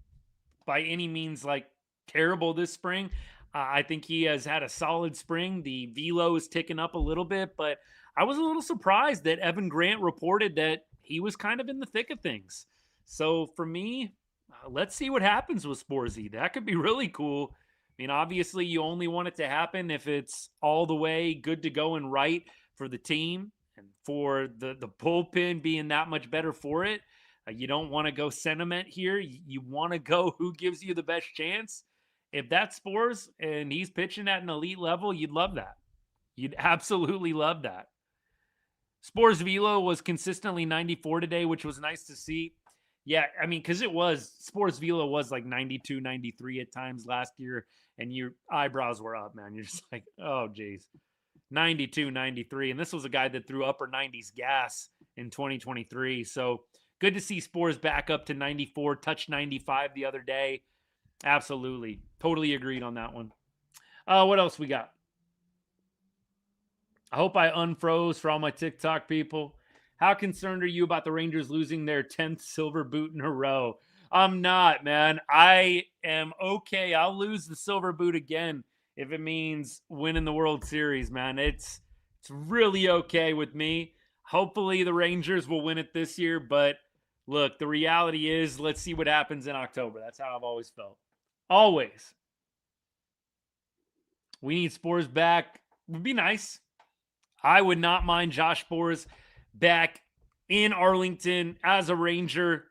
by any means like terrible this spring. I think he has had a solid spring. The velo is ticking up a little bit, but I was a little surprised that Evan Grant reported that he was kind of in the thick of things. So for me, let's see what happens with Sporzy. That could be really cool. I mean, obviously, you only want it to happen if it's all the way good to go and right for the team and for the bullpen being that much better for it. You don't want to go sentiment here. You want to go who gives you the best chance. If that's Spores and he's pitching at an elite level, you'd love that. You'd absolutely love that. Spores velo was consistently 94 today, which was nice to see. Yeah, I mean, because Spores velo was like 92, 93 at times last year, and your eyebrows were up, man. You're just like, oh, geez. 92, 93. And this was a guy that threw upper 90s gas in 2023. So good to see Spores back up to 94, touched 95 the other day. Absolutely. Totally agreed on that one. What else we got? I hope I unfroze for all my TikTok people. How concerned are you about the Rangers losing their 10th silver boot in a row? I'm not, man. I am okay. I'll lose the silver boot again if it means winning the World Series, man. It's really okay with me. Hopefully the Rangers will win it this year, but look, the reality is let's see what happens in October. That's how I've always felt. Always. We need Spores back. Would be nice. I would not mind Josh Spores back in Arlington as a Ranger.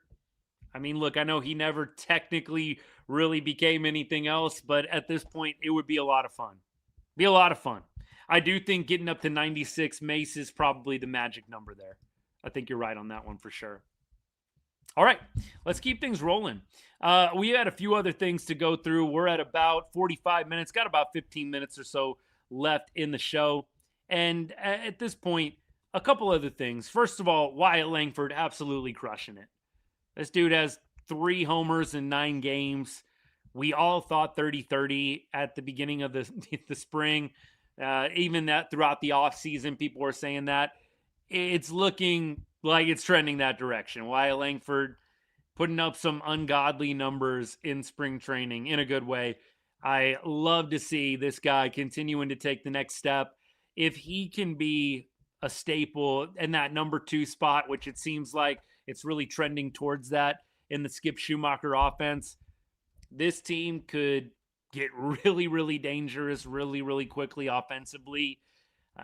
I mean, look, I know he never technically really became anything else, but at this point, it would be a lot of fun. Be a lot of fun. I do think getting up to 96 Mace is probably the magic number there. I think you're right on that one for sure. All right, let's keep things rolling. We had a few other things to go through. We're at about 45 minutes, got about 15 minutes or so left in the show. And at this point, a couple other things. First of all, Wyatt Langford absolutely crushing it. This dude has 3 homers in 9 games. We all thought 30-30 at the beginning of the spring. Even that throughout the offseason, people were saying that. It's looking like it's trending that direction. Wyatt Langford putting up some ungodly numbers in spring training in a good way. I love to see this guy continuing to take the next step. If he can be a staple in that number 2 spot, which it seems like it's really trending towards that in the Skip Schumacher offense, this team could get really, really dangerous really, really quickly offensively.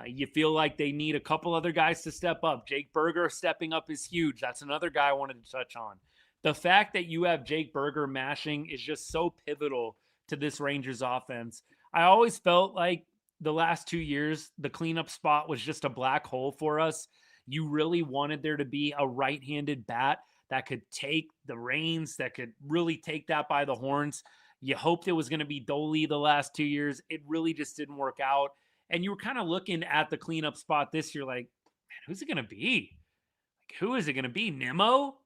You feel like they need a couple other guys to step up. Jake Berger stepping up is huge. That's another guy I wanted to touch on. The fact that you have Jake Berger mashing is just so pivotal to this Rangers offense. I always felt like the last 2 years, the cleanup spot was just a black hole for us. You really wanted there to be a right-handed bat that could take the reins, that could really take that by the horns. You hoped it was going to be Dolly the last 2 years. It really just didn't work out. And you were kind of looking at the cleanup spot this year, like, man, who's it going to be? Like, who is it going to be? Nimmo?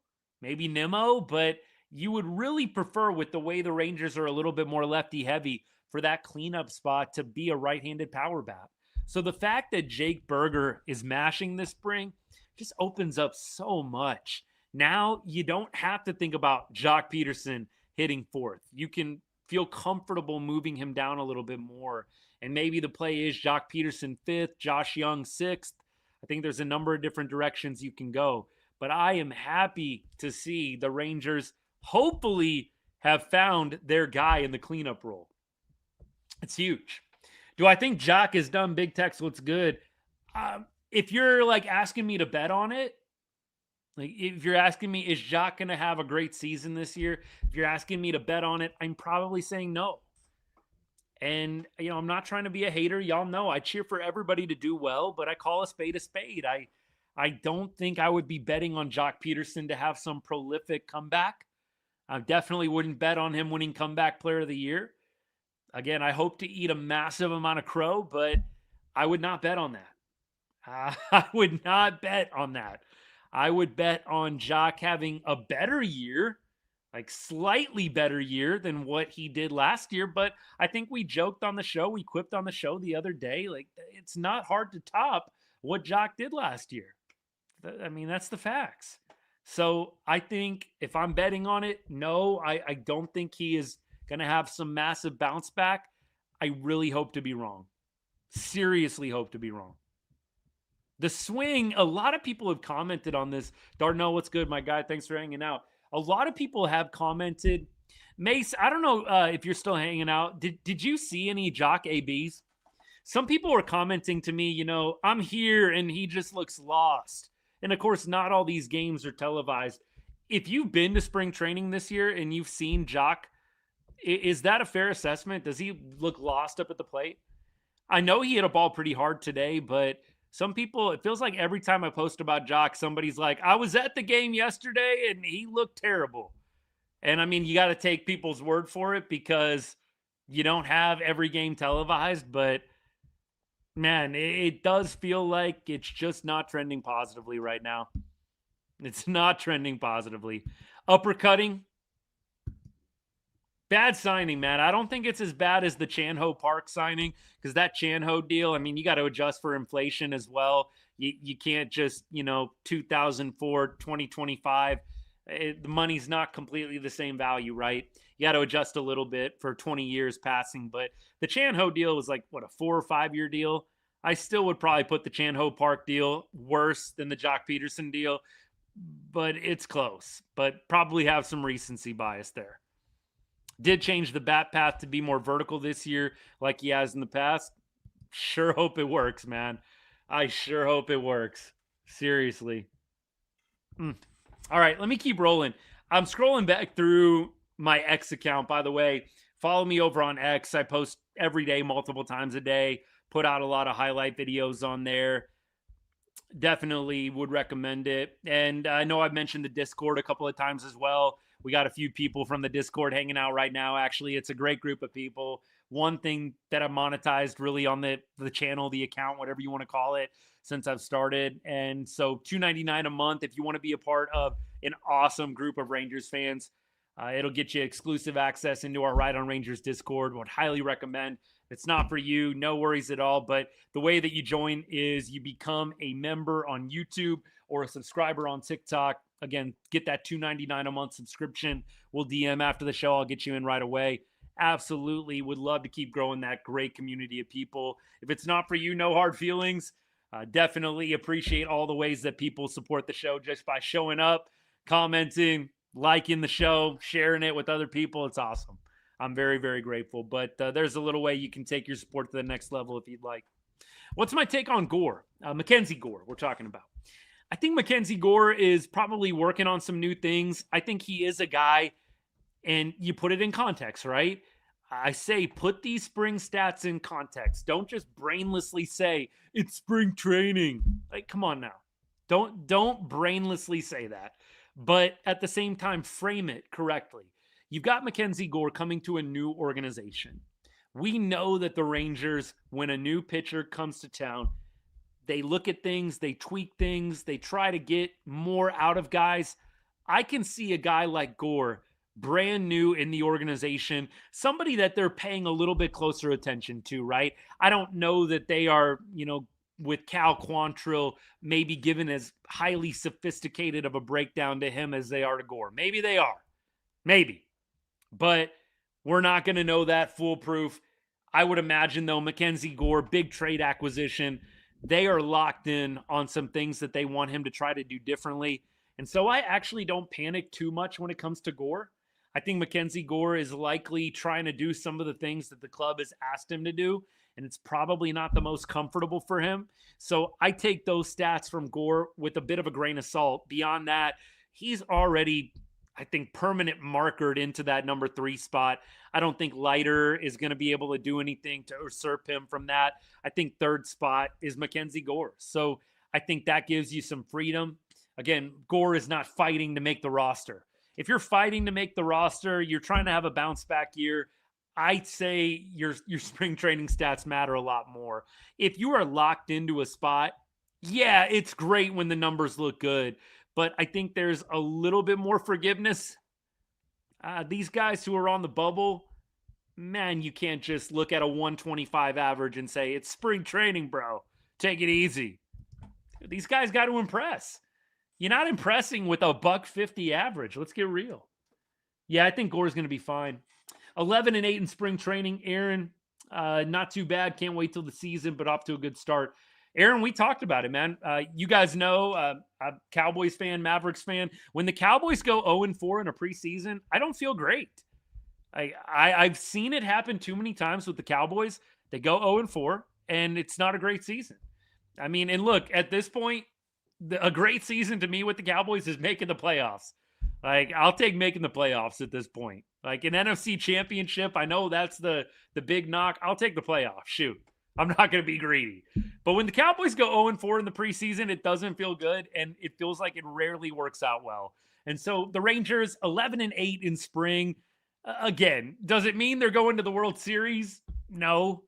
Maybe Nimmo, but you would really prefer, with the way the Rangers are a little bit more lefty heavy, for that cleanup spot to be a right-handed power bat. So the fact that Jake Berger is mashing this spring just opens up so much. Now you don't have to think about Jock Peterson hitting fourth. You can feel comfortable moving him down a little bit more. And maybe the play is Jock Peterson fifth, Josh Young sixth. I think there's a number of different directions you can go. But I am happy to see the Rangers hopefully have found their guy in the cleanup role. It's huge. Do I think Jock has done Big Tex what's good? If you're like asking me to bet on it, like if you're asking me, is Jock going to have a great season this year? If you're asking me to bet on it, I'm probably saying no. And, you know, I'm not trying to be a hater. Y'all know I cheer for everybody to do well, but I call a spade a spade. I don't think I would be betting on Jock Peterson to have some prolific comeback. I definitely wouldn't bet on him winning comeback player of the year. Again, I hope to eat a massive amount of crow, but I would not bet on that. I would not bet on that. I would bet on Jock having a better year, like slightly better year than what he did last year. But I think we joked on the show, we quipped on the show the other day, like it's not hard to top what Jock did last year. I mean, that's the facts. So I think if I'm betting on it, no, I don't think he is going to have some massive bounce back. I really hope to be wrong. Seriously hope to be wrong. The swing, a lot of people have commented on this. Darnell, what's good, my guy? Thanks for hanging out. A lot of people have commented. Mace, I don't know if you're still hanging out. Did you see any Jock ABs? Some people were commenting to me, you know, I'm here and he just looks lost. And of course, not all these games are televised. If you've been to spring training this year and you've seen Jock, is that a fair assessment? Does he look lost up at the plate? I know he hit a ball pretty hard today, but some people, it feels like every time I post about Jock, somebody's like, I was at the game yesterday and he looked terrible. And I mean, you got to take people's word for it because you don't have every game televised, but man, it does feel like it's just not trending positively right now. It's not trending positively. Uppercutting, bad signing, man. I don't think it's as bad as the Chan-Ho Park signing because that Chan-Ho deal, I mean, you got to adjust for inflation as well. You can't just, 2004, 2025. The money's not completely the same value, right? You got to adjust a little bit for 20 years passing. But the Chan-Ho deal was like, what, a 4 or 5 year deal? I still would probably put the Chan-Ho Park deal worse than the Jock Peterson deal, but it's close. But probably have some recency bias there. Did change the bat path to be more vertical this year like he has in the past. Sure hope it works, man. I sure hope it works. Seriously. All right, let me keep rolling. I'm scrolling back through my X account, by the way. Follow me over on X. I post every day, multiple times a day. Put out a lot of highlight videos on there. Definitely would recommend it. And I know I've mentioned the Discord a couple of times as well. We got a few people from the Discord hanging out right now. Actually, it's a great group of people. One thing that I've monetized really on the channel, the account, whatever you want to call it, since I've started. And so $2.99 a month if you want to be a part of an awesome group of Rangers fans. It'll get you exclusive access into our Ride on Rangers Discord. Would highly recommend. If it's not for you, no worries at all. But the way that you join is you become a member on YouTube or a subscriber on TikTok. Again, get that $2.99 a month subscription. We'll DM after the show. I'll get you in right away. Absolutely would love to keep growing that great community of people. If it's not for you, no hard feelings. Definitely appreciate all the ways that people support the show just by showing up, commenting, liking the show, sharing it with other people. It's awesome. I'm very, very grateful. But there's a little way you can take your support to the next level if you'd like. What's my take on Gore? Mackenzie Gore, we're talking about. I think Mackenzie Gore is probably working on some new things. I think he is a guy, and you put it in context, right? I say put these spring stats in context. Don't just brainlessly say it's spring training. Like, come on now. Don't brainlessly say that. But at the same time, frame it correctly. You've got Mackenzie Gore coming to a new organization. We know that the Rangers, when a new pitcher comes to town, they look at things, they tweak things, they try to get more out of guys. I can see a guy like Gore, brand new in the organization, somebody that they're paying a little bit closer attention to, right? I don't know that they are, with Cal Quantrill, maybe given as highly sophisticated of a breakdown to him as they are to Gore. Maybe they are. Maybe. But we're not going to know that foolproof. I would imagine, though, Mackenzie Gore, big trade acquisition. They are locked in on some things that they want him to try to do differently. And so I actually don't panic too much when it comes to Gore. I think Mackenzie Gore is likely trying to do some of the things that the club has asked him to do, and it's probably not the most comfortable for him. So I take those stats from Gore with a bit of a grain of salt. Beyond that, he's already, I think, permanent markered into that number 3 spot. I don't think Leiter is going to be able to do anything to usurp him from that. I think 3rd spot is Mackenzie Gore. So I think that gives you some freedom. Again, Gore is not fighting to make the roster. If you're fighting to make the roster, you're trying to have a bounce back year, I'd say your spring training stats matter a lot more. If you are locked into a spot, yeah, it's great when the numbers look good, but I think there's a little bit more forgiveness. These guys who are on the bubble, man, you can't just look at a 125 average and say, it's spring training, bro. Take it easy. These guys got to impress. You're not impressing with a $150 average. Let's get real. Yeah, I think Gore's going to be fine. 11-8 in spring training. Aaron, not too bad. Can't wait till the season, but off to a good start. Aaron, we talked about it, man. You guys know, I'm Cowboys fan, Mavericks fan. When the Cowboys go 0-4 in a preseason, I don't feel great. I've seen it happen too many times with the Cowboys. They go 0-4, and it's not a great season. I mean, and look, at this point, a great season to me with the Cowboys is making the playoffs. Like, I'll take making the playoffs at this point. Like an NFC championship, I know that's the big knock. I'll take the playoffs. Shoot. I'm not going to be greedy. But when the Cowboys go 0-4 in the preseason, it doesn't feel good, and it feels like it rarely works out well. And so the Rangers, 11-8 in spring. Again, does it mean they're going to the World Series? No.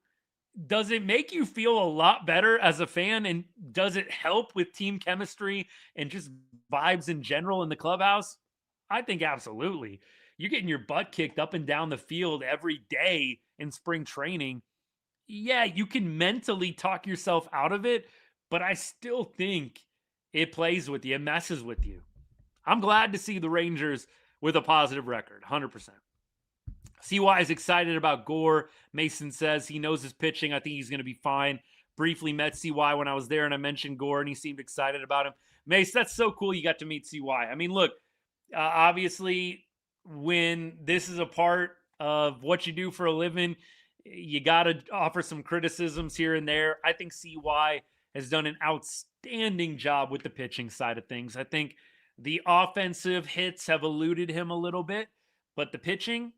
Does it make you feel a lot better as a fan, and does it help with team chemistry and just vibes in general in the clubhouse? I think absolutely. You're getting your butt kicked up and down the field every day in spring training. Yeah, you can mentally talk yourself out of it, but I still think it plays with you, it messes with you. I'm glad to see the Rangers with a positive record, 100%. CY is excited about Gore. Mason says he knows his pitching. I think he's going to be fine. Briefly met CY when I was there, and I mentioned Gore, and he seemed excited about him. Mace, that's so cool you got to meet CY. I mean, look, obviously, when this is a part of what you do for a living, you got to offer some criticisms here and there. I think CY has done an outstanding job with the pitching side of things. I think the offensive hits have eluded him a little bit, but the pitching,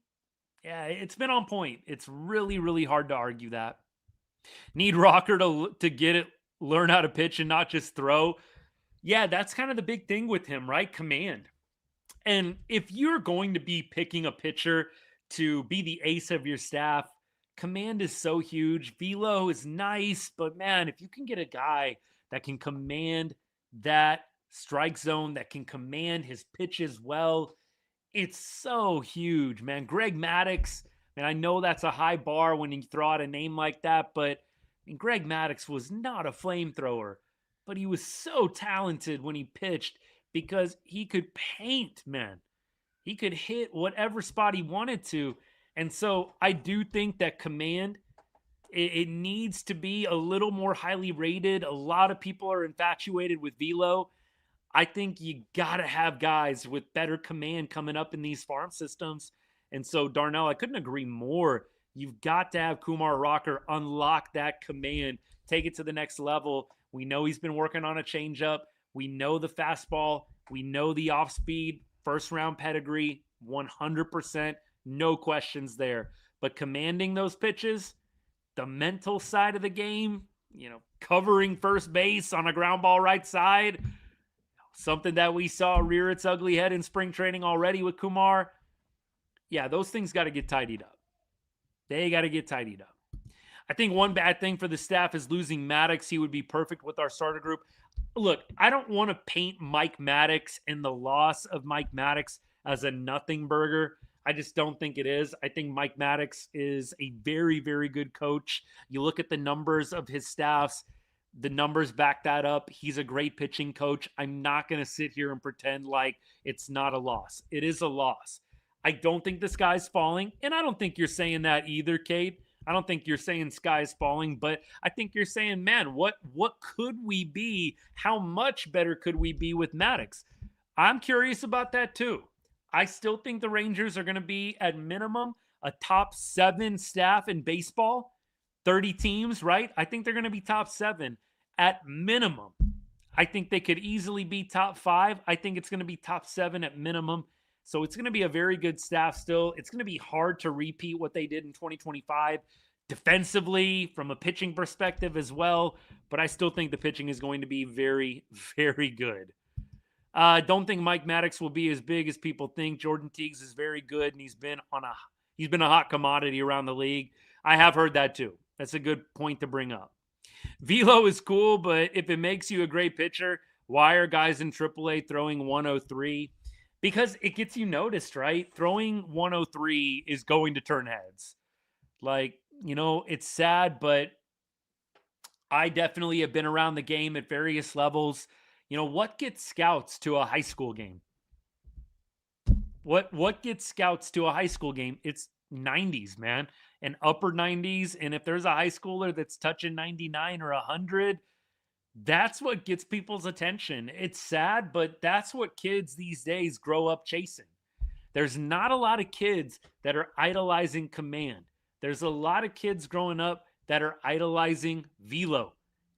yeah, it's been on point. It's really, really hard to argue that. Need Rocker to get it, learn how to pitch and not just throw. Yeah, that's kind of the big thing with him, right? Command. And if you're going to be picking a pitcher to be the ace of your staff, command is so huge. Velo is nice, but man, if you can get a guy that can command that strike zone, that can command his pitches well, it's so huge, man. Greg Maddux, and I know that's a high bar when you throw out a name like that, but Greg Maddux was not a flamethrower, but he was so talented when he pitched because he could paint, man. He could hit whatever spot he wanted to. And so I do think that command, it needs to be a little more highly rated. A lot of people are infatuated with velo. I think you got to have guys with better command coming up in these farm systems. And so, Darnell, I couldn't agree more. You've got to have Kumar Rocker unlock that command, take it to the next level. We know he's been working on a changeup. We know the fastball. We know the off-speed, first-round pedigree, 100%. No questions there. but commanding those pitches, the mental side of the game, covering first base on a ground ball right side, something that we saw rear its ugly head in spring training already with Kumar. Yeah, those things got to get tidied up. They got to get tidied up. I think one bad thing for the staff is losing Maddox. He would be perfect with our starter group. Look, I don't want to paint Mike Maddox and the loss of Mike Maddox as a nothing burger. I just don't think it is. I think Mike Maddox is a very, very good coach. You look at the numbers of his staffs, the numbers back that up. He's a great pitching coach. I'm not going to sit here and pretend like it's not a loss. It is a loss. I don't think the sky's falling, and I don't think you're saying that either, Kate. I don't think you're saying sky's falling, but I think you're saying, man, what could we be? How much better could we be with Maddox? I'm curious about that too. I still think the Rangers are going to be at minimum a top 7 staff in baseball. 30 teams, right? I think they're going to be top 7 at minimum. I think they could easily be top 5. I think it's going to be top 7 at minimum. So it's going to be a very good staff still. It's going to be hard to repeat what they did in 2025 defensively from a pitching perspective as well. But I still think the pitching is going to be very, very good. Don't think Mike Maddox will be as big as people think. Jordan Teagues is very good, and he's been a hot commodity around the league. I have heard that too. That's a good point to bring up. Velo is cool, but if it makes you a great pitcher, why are guys in AAA throwing 103? Because it gets you noticed, right? Throwing 103 is going to turn heads. It's sad, but I definitely have been around the game at various levels. What gets scouts to a high school game? What gets scouts to a high school game? It's 90s, man, and upper 90s. And if there's a high schooler that's touching 99 or 100, that's what gets people's attention. It's sad, but that's what kids these days grow up chasing. There's not a lot of kids that are idolizing command. There's a lot of kids growing up that are idolizing velo.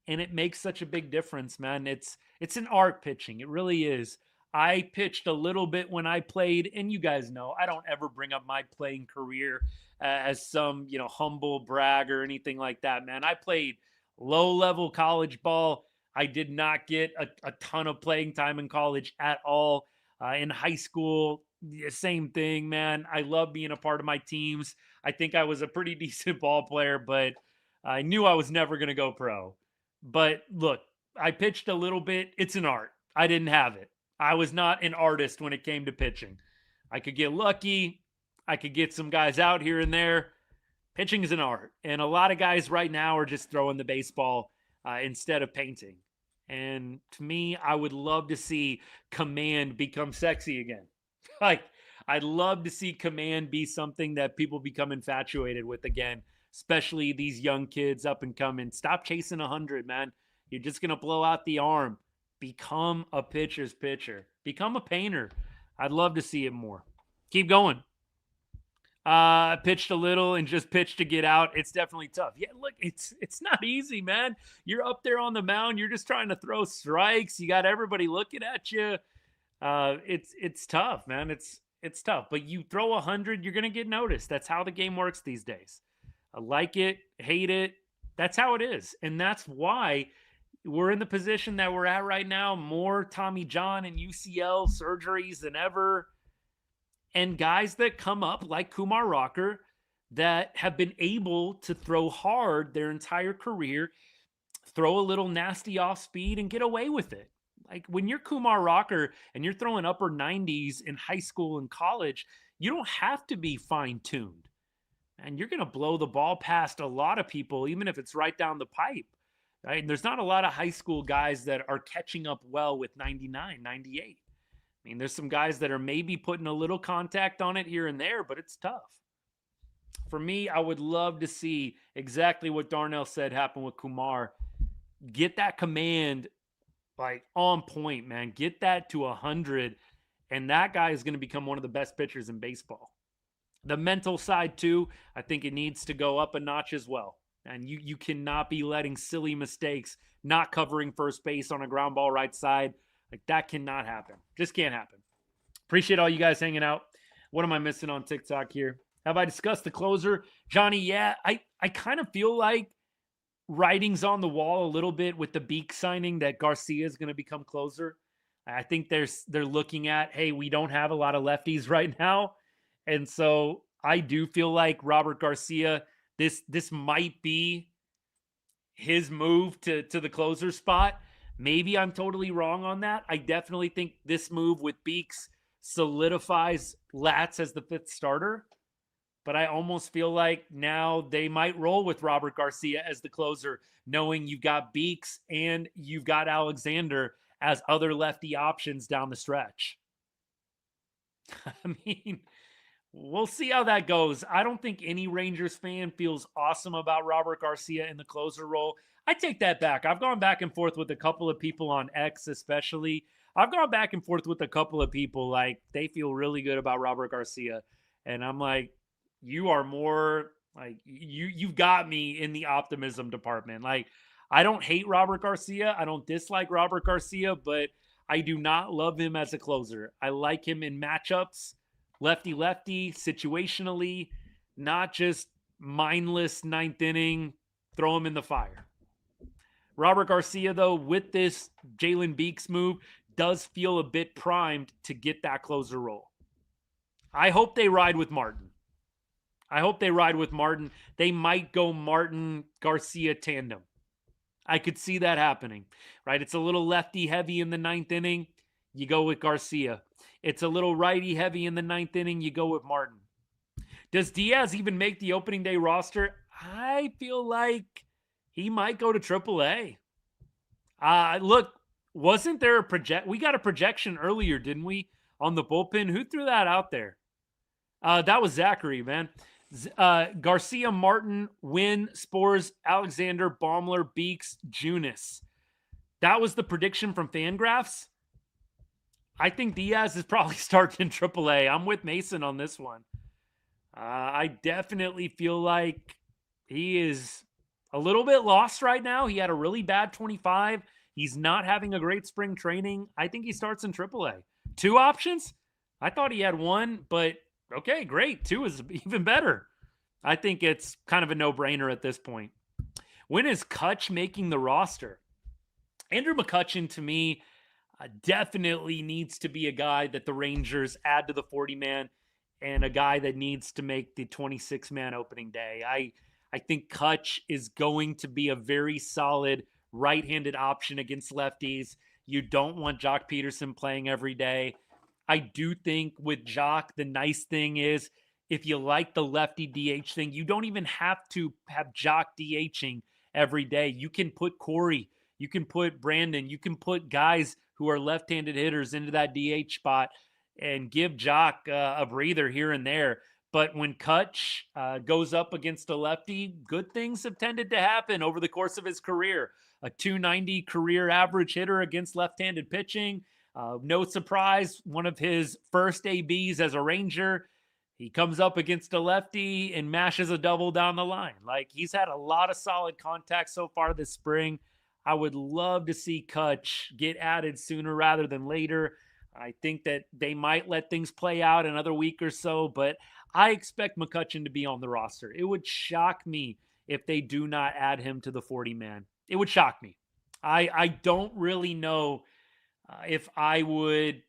And it makes such a big difference, man. It's an art pitching. It really is. I pitched a little bit when I played, and you guys know I don't ever bring up my playing career as some, humble brag or anything like that, man. I played low-level college ball. I did not get a ton of playing time in college at all. In high school, same thing, man. I love being a part of my teams. I think I was a pretty decent ball player, but I knew I was never going to go pro. But look, I pitched a little bit. It's an art. I didn't have it. I was not an artist when it came to pitching. I could get lucky. I could get some guys out here and there. Pitching is an art. And a lot of guys right now are just throwing the baseball instead of painting. And to me, I would love to see command become sexy again. I'd love to see command be something that people become infatuated with again, especially these young kids up and coming. Stop chasing 100, man. You're just going to blow out the arm. Become a pitcher's pitcher. Become a painter. I'd love to see it more. Keep going. I pitched a little and just pitched to get out. It's definitely tough. Yeah, look, it's not easy, man. You're up there on the mound. You're just trying to throw strikes. You got everybody looking at you. It's tough, man. It's tough. But you throw 100, you're gonna get noticed. That's how the game works these days. I like it, hate it. That's how it is, and that's why we're in the position that we're at right now. More Tommy John and UCL surgeries than ever. And guys that come up like Kumar Rocker that have been able to throw hard their entire career, throw a little nasty off speed and get away with it. Like when you're Kumar Rocker and you're throwing upper 90s in high school and college, you don't have to be fine-tuned. And you're going to blow the ball past a lot of people, even if it's right down the pipe. Right? And there's not a lot of high school guys that are catching up well with 99, 98. I mean, there's some guys that are maybe putting a little contact on it here and there, but it's tough. For me, I would love to see exactly what Darnell said happen with Kumar. Get that command like on point, man. Get that to 100, and that guy is going to become one of the best pitchers in baseball. The mental side, too, I think it needs to go up a notch as well. And you cannot be letting silly mistakes, not covering first base on a ground ball right side. Like, that cannot happen. Just can't happen. Appreciate all you guys hanging out. What am I missing on TikTok here? Have I discussed the closer? Johnny, yeah, I kind of feel like writing's on the wall a little bit with the Beak signing that Garcia is going to become closer. I think they're looking at, hey, we don't have a lot of lefties right now. And so I do feel like Robert Garcia, this might be his move to the closer spot. Maybe I'm totally wrong on that. I definitely think this move with Beeks solidifies Latz as the fifth starter. But I almost feel like now they might roll with Robert Garcia as the closer, knowing you've got Beeks and you've got Alexander as other lefty options down the stretch. I mean, we'll see how that goes. I don't think any Rangers fan feels awesome about Robert Garcia in the closer role. I take that back. I've gone back and forth with a couple of people on X, especially. I've gone back and forth with a couple of people like they feel really good about Robert Garcia. And I'm like, you are more like you've got me in the optimism department. Like, I don't hate Robert Garcia. I don't dislike Robert Garcia, but I do not love him as a closer. I like him in matchups, lefty lefty, situationally, not just mindless ninth inning, throw him in the fire. Robert Garcia, though, with this Jalen Beeks move, does feel a bit primed to get that closer role. I hope they ride with Martin. They might go Martin Garcia tandem. I could see that happening, right? It's a little lefty heavy in the ninth inning. You go with Garcia. It's a little righty heavy in the ninth inning. You go with Martin. Does Diaz even make the opening day roster? I feel like he might go to AAA. Look, wasn't there a project? We got a projection earlier, didn't we, on the bullpen? Who threw that out there? That was Zachary, man. Garcia, Martin, Wynn, Spores, Alexander, Baumler, Beeks, Junis. That was the prediction from Fangraphs. I think Diaz is probably starting in AAA. I'm with Mason on this one. I definitely feel like he is a little bit lost right now. He had a really bad 25. He's not having a great spring training. I think he starts in AAA. Two options? I thought he had one, but okay, great. Two is even better. I think it's kind of a no-brainer at this point. When is Kutch making the roster? Andrew McCutchen, to me, definitely needs to be a guy that the Rangers add to the 40-man and a guy that needs to make the 26-man opening day. I think Kutch is going to be a very solid right-handed option against lefties. You don't want Jock Peterson playing every day. I do think with Jock, the nice thing is if you like the lefty DH thing, you don't even have to have Jock DHing every day. You can put Corey, you can put Brandon, you can put guys who are left-handed hitters into that DH spot and give Jock a breather here and there. But when Kutch goes up against a lefty, good things have tended to happen over the course of his career. A 290 career average hitter against left-handed pitching. No surprise, one of his first ABs as a Ranger, he comes up against a lefty and mashes a double down the line. Like, he's had a lot of solid contact so far this spring. I would love to see Kutch get added sooner rather than later. I think that they might let things play out another week or so, but I expect McCutchen to be on the roster. It would shock me if they do not add him to the 40-man. It would shock me. I don't really know if I would.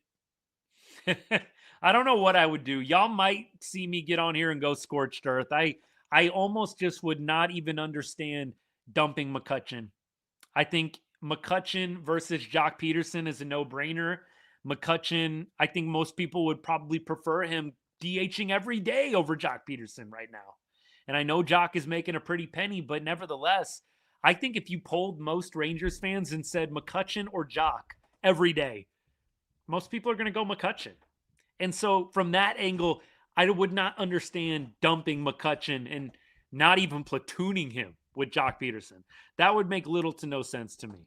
I don't know what I would do. Y'all might see me get on here and go scorched earth. I almost just would not even understand dumping McCutchen. I think McCutchen versus Jock Peterson is a no-brainer. McCutchen, I think most people would probably prefer him DHing every day over Jock Peterson right now. And I know Jock is making a pretty penny, but nevertheless, I think if you polled most Rangers fans and said McCutchen or Jock every day, most people are going to go McCutchen. And so from that angle, I would not understand dumping McCutchen and not even platooning him with Jock Peterson. That would make little to no sense to me.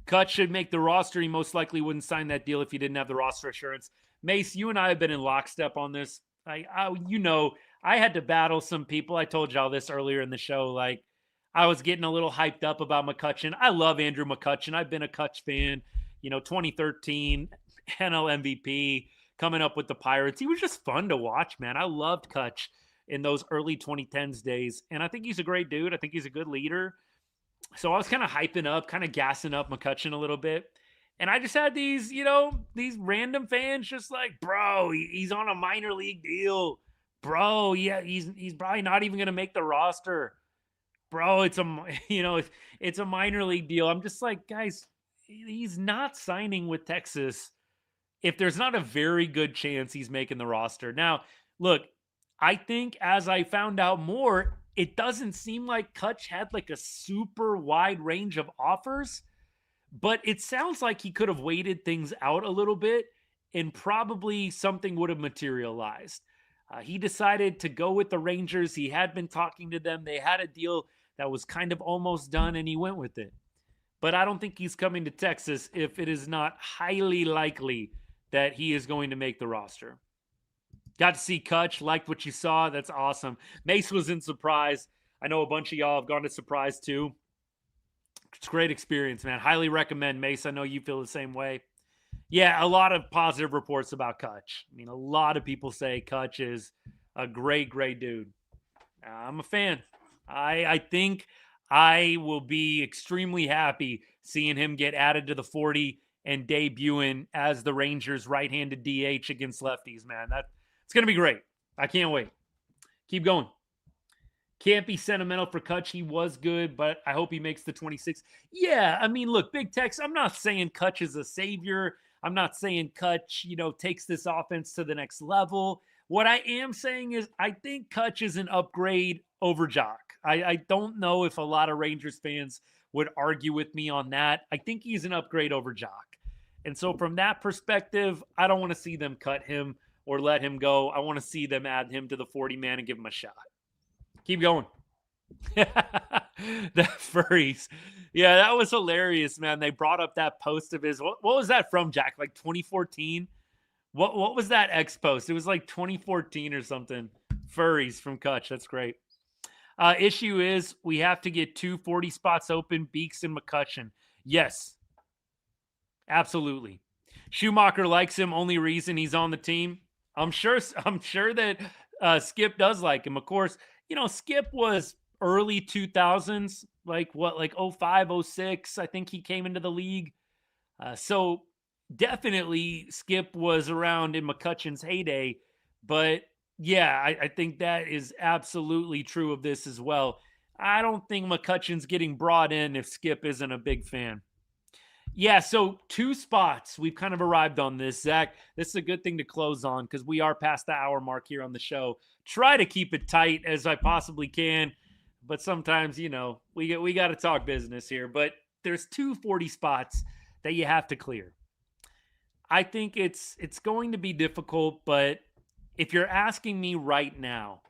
Kutch should make the roster. He most likely wouldn't sign that deal if he didn't have the roster assurance. Mace, you and I have been in lockstep on this. I had to battle some people. I told y'all this earlier in the show. Like, I was getting a little hyped up about McCutchen. I love Andrew McCutchen. I've been a Kutch fan. 2013 NL MVP, coming up with the Pirates. He was just fun to watch, man. I loved Kutch in those early 2010s days. And I think he's a great dude. I think he's a good leader. So I was kind of hyping up, kind of gassing up McCutchen a little bit. And I just had these, these random fans just like, bro, he's on a minor league deal. Bro, yeah, he's probably not even going to make the roster. Bro, it's it's a minor league deal. I'm just like, guys, he's not signing with Texas if there's not a very good chance he's making the roster. Now, look, I think as I found out more, it doesn't seem like Kutch had like a super wide range of offers, but it sounds like he could have waited things out a little bit and probably something would have materialized. He decided to go with the Rangers. He had been talking to them. They had a deal that was kind of almost done, and he went with it. But I don't think he's coming to Texas if it is not highly likely that he is going to make the roster. Got to see Kutch, liked what you saw. That's awesome. Mace was in Surprise. I know a bunch of y'all have gone to Surprise too. It's a great experience, man. Highly recommend, Mace. I know you feel the same way. Yeah, a lot of positive reports about Kutch. I mean, a lot of people say Kutch is a great, great dude. I'm a fan. I think I will be extremely happy seeing him get added to the 40 and debuting as the Rangers' right-handed DH against lefties, man. It's going to be great. I can't wait. Keep going. Can't be sentimental for Kutch. He was good, but I hope he makes the 26. Yeah, I mean, look, Big Tex, I'm not saying Kutch is a savior. I'm not saying Kutch, takes this offense to the next level. What I am saying is I think Kutch is an upgrade over Jock. I don't know if a lot of Rangers fans would argue with me on that. I think he's an upgrade over Jock. And so from that perspective, I don't want to see them cut him or let him go. I want to see them add him to the 40-man and give him a shot. Keep going. The furries. Yeah, that was hilarious, man. They brought up that post of his. What was that from, Jack? Like 2014? What was that X post? It was like 2014 or something. Furries from Kutch. That's great. Issue is we have to get 240 spots open, Beeks and McCutchen. Yes. Absolutely. Schumacher likes him. Only reason he's on the team. I'm sure that Skip does like him. Of course, Skip was early 2000s, like 05, 06. I think he came into the league. So definitely Skip was around in McCutchen's heyday. But yeah, I think that is absolutely true of this as well. I don't think McCutchen's getting brought in if Skip isn't a big fan. Yeah, so 2 spots. We've kind of arrived on this, Zach. This is a good thing to close on because we are past the hour mark here on the show. Try to keep it tight as I possibly can, but sometimes, we got to talk business here. But there's 240 spots that you have to clear. I think it's going to be difficult, but if you're asking me right now,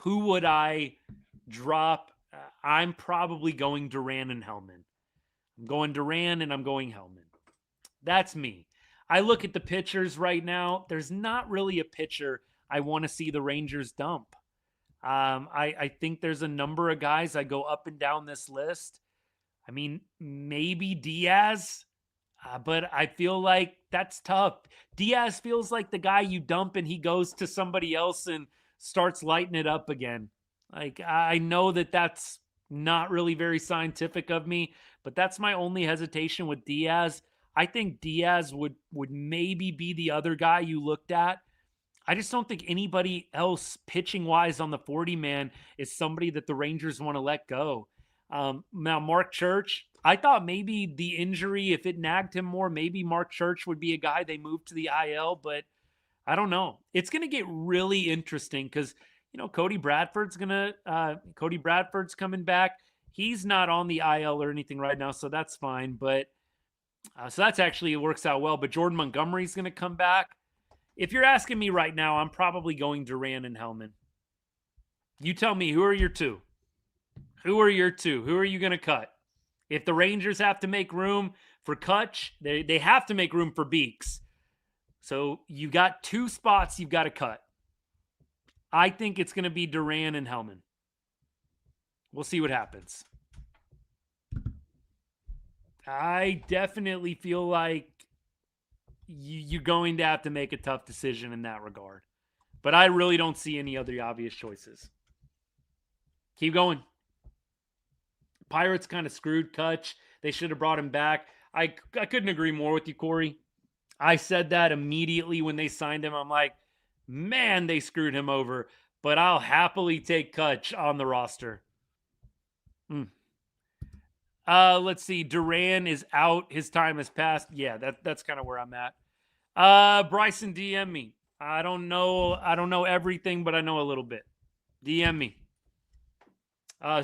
who would I drop? I'm probably going Duran and Hellman. I'm going Duran and I'm going Hellman. That's me. I look at the pitchers right now. There's not really a pitcher I want to see the Rangers dump. I think there's a number of guys I go up and down this list. I mean, maybe Diaz, but I feel like that's tough. Diaz feels like the guy you dump and he goes to somebody else and starts lighting it up again. Like, I know that that's not really very scientific of me, but that's my only hesitation with Diaz. I think Diaz would maybe be the other guy you looked at. I just don't think anybody else pitching-wise on the 40-man is somebody that the Rangers want to let go. Now, Mark Church, I thought maybe the injury, if it nagged him more, maybe Mark Church would be a guy they moved to the IL, but I don't know. It's going to get really interesting because, Cody Bradford's coming back. He's not on the IL or anything right now, so that's fine. But so that's actually, it works out well. But Jordan Montgomery's going to come back. If you're asking me right now, I'm probably going Duran and Hellman. You tell me, who are your 2? Who are your 2? Who are you going to cut? If the Rangers have to make room for Kutch, they have to make room for Beeks. So you got 2 spots you've got to cut. I think it's going to be Duran and Hellman. We'll see what happens. I definitely feel like you're going to have to make a tough decision in that regard. But I really don't see any other obvious choices. Keep going. Pirates kind of screwed Kutch. They should have brought him back. I couldn't agree more with you, Corey. I said that immediately when they signed him. I'm like, man, they screwed him over. But I'll happily take Kutch on the roster. Let's see. Duran is out. His time has passed. Yeah, that's kind of where I'm at. Bryson, DM me. I don't know everything, but I know a little bit. DM me.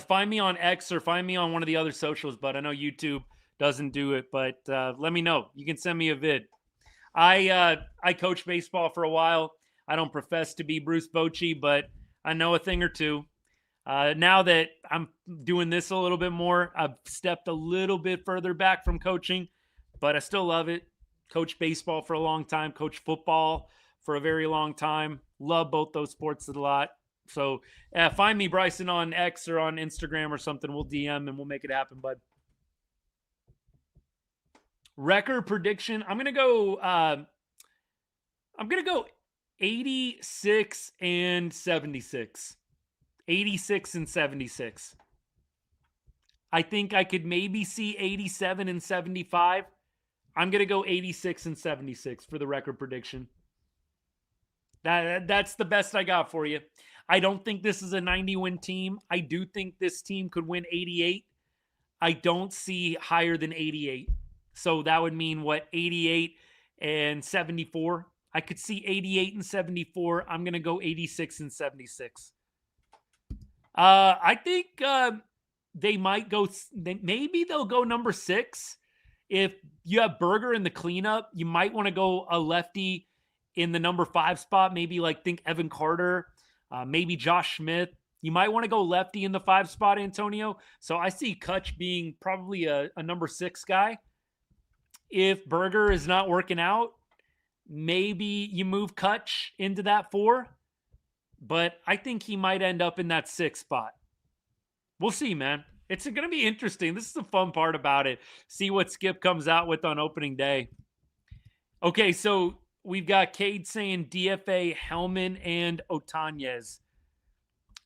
Find me on X or find me on one of the other socials, but I know YouTube doesn't do it. But let me know. You can send me a vid. I coached baseball for a while. I don't profess to be Bruce Bochy, but I know a thing or two. Now that I'm doing this a little bit more, I've stepped a little bit further back from coaching, but I still love it. Coached baseball for a long time, coached football for a very long time. Love both those sports a lot. So find me, Bryson, on X or on Instagram or something. We'll DM and we'll make it happen, bud. Record prediction. I'm gonna go 86 and 76. 86 and 76. I think I could maybe see 87 and 75. I'm going to go 86 and 76 for the record prediction. That's the best I got for you. I don't think this is a 90-win team. I do think this team could win 88. I don't see higher than 88. So that would mean, 88 and 74? I could see 88 and 74. I'm going to go 86 and 76. I think they might go, maybe they'll go number 6. If you have Berger in the cleanup, you might want to go a lefty in the number 5 spot. Maybe think Evan Carter, maybe Josh Smith. You might want to go lefty in the 5 spot, Antonio. So I see Kutch being probably a number 6 guy. If Berger is not working out, maybe you move Kutch into that 4. But I think he might end up in that 6 spot. We'll see, man. It's going to be interesting. This is the fun part about it. See what Skip comes out with on opening day. Okay, so we've got Cade saying DFA, Hellman, and Otanez.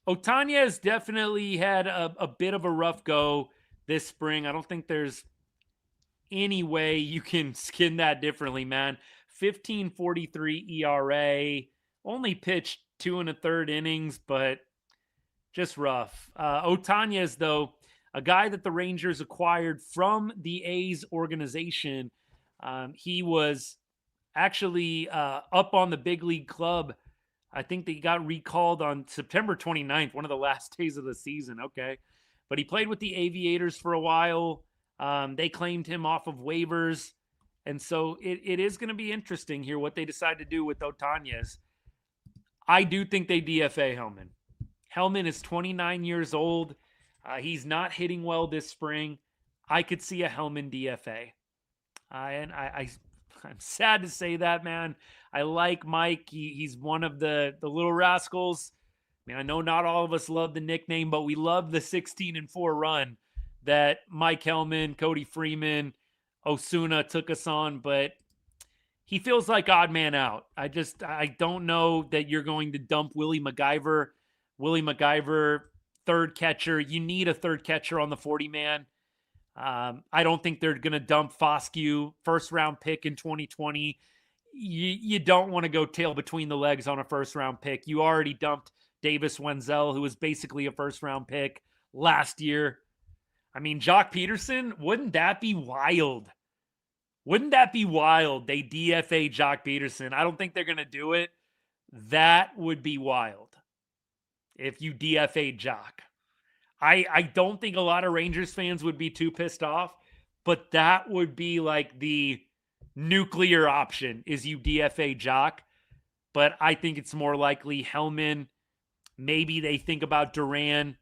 Otanez definitely had a bit of a rough go this spring. I don't think there's any way you can skin that differently, man. 15.43 ERA. Only pitched 2 1/3 innings, but just rough. Otanez, though, a guy that the Rangers acquired from the A's organization. He was actually up on the big league club. I think they got recalled on September 29th, one of the last days of the season. Okay. But he played with the Aviators for a while. They claimed him off of waivers. And so it is going to be interesting here what they decide to do with Otanez. I do think they DFA Hellman. Hellman is 29 years old. He's not hitting well this spring. I could see a Hellman DFA. And I'm sad to say that, man. I like Mike. He's one of the little rascals. I mean, I know not all of us love the nickname, but we love the 16-4 run that Mike Hellman, Cody Freeman, Osuna took us on. But he feels like odd man out. I don't know that you're going to dump Willie MacGyver. Willie MacGyver, third catcher. You need a third catcher on the 40-man. I don't think they're going to dump Foscue, first-round pick in 2020. You don't want to go tail between the legs on a first-round pick. You already dumped Davis Wenzel, who was basically a first-round pick last year. I mean, Jock Peterson, wouldn't that be wild? Wouldn't that be wild? They DFA Jock Peterson. I don't think they're going to do it. That would be wild if you DFA Jock. I don't think a lot of Rangers fans would be too pissed off, but that would be like the nuclear option is you DFA Jock. But I think it's more likely Hellman. Maybe they think about Duran.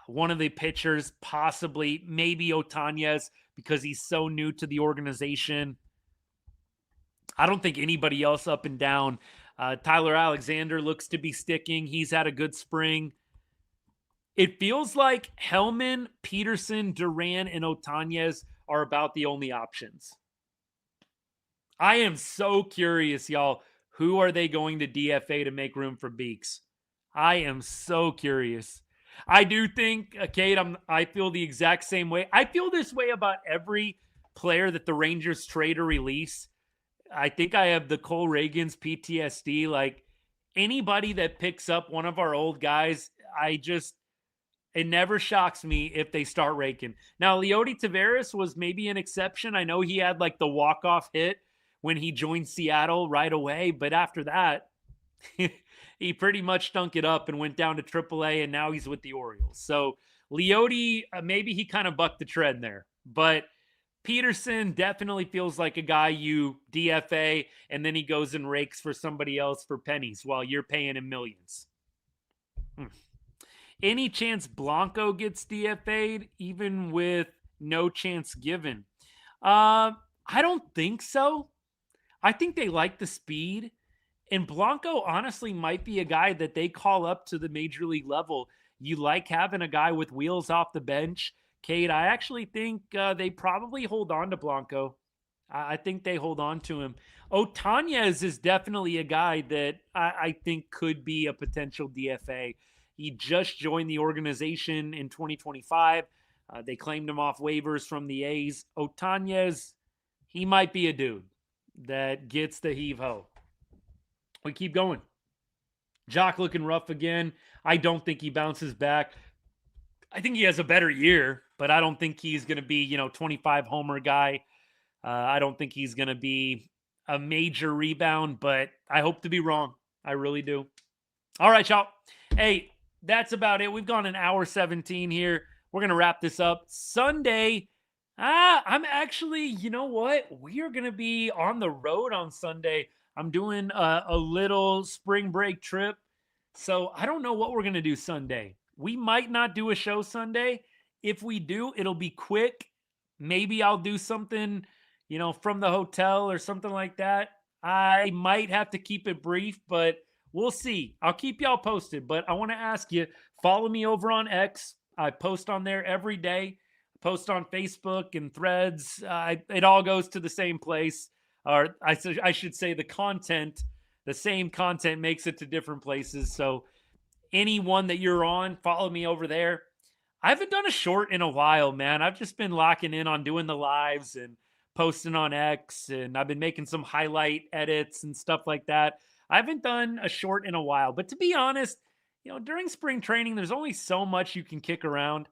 One of the pitchers, possibly, maybe Otanez, because he's so new to the organization. I don't think anybody else up and down. Tyler Alexander looks to be sticking. He's had a good spring. It feels like Hellman, Peterson, Duran, and Otanez are about the only options. I am so curious, y'all. Who are they going to DFA to make room for Beeks? I am so curious. I do think, Kate, I feel the exact same way. I feel this way about every player that the Rangers trade or release. I think I have the Cole Reagans PTSD. Like anybody that picks up one of our old guys, it never shocks me if they start raking. Now, Leody Taveras was maybe an exception. I know he had like the walk-off hit when he joined Seattle right away, but after that, he pretty much stunk it up and went down to AAA, and now he's with the Orioles. So Leody, maybe he kind of bucked the trend there, but Peterson definitely feels like a guy you DFA, and then he goes and rakes for somebody else for pennies while you're paying him millions. Any chance Blanco gets DFA'd, even with no chance given? I don't think so. I think they like the speed. And Blanco honestly might be a guy that they call up to the major league level. You like having a guy with wheels off the bench. Kate, I actually think they probably hold on to Blanco. I think they hold on to him. Otanez is definitely a guy that I think could be a potential DFA. He just joined the organization in 2025. They claimed him off waivers from the A's. Otanez, he might be a dude that gets the heave-ho. We keep going. Jock looking rough again. I don't think he bounces back. I think he has a better year, but I don't think he's going to be, 25 homer guy. I don't think he's going to be a major rebound, but I hope to be wrong. I really do. All right, y'all. Hey, that's about it. We've gone an hour 17 here. We're going to wrap this up. Sunday, I'm actually, you know what? We are going to be on the road on Sunday. I'm doing a little spring break trip. So I don't know what we're going to do Sunday. We might not do a show Sunday. If we do, it'll be quick. Maybe I'll do something, from the hotel or something like that. I might have to keep it brief, but we'll see. I'll keep y'all posted, but I want to ask you, follow me over on X. I post on there every day. Post on Facebook and Threads. It all goes to the same place. Or I should say the same content makes it to different places. So anyone that you're on, follow me over there. I haven't done a short in a while, man. I've just been locking in on doing the lives and posting on X, and I've been making some highlight edits and stuff like that. I haven't done a short in a while, but to be honest, during spring training, there's only so much you can kick around.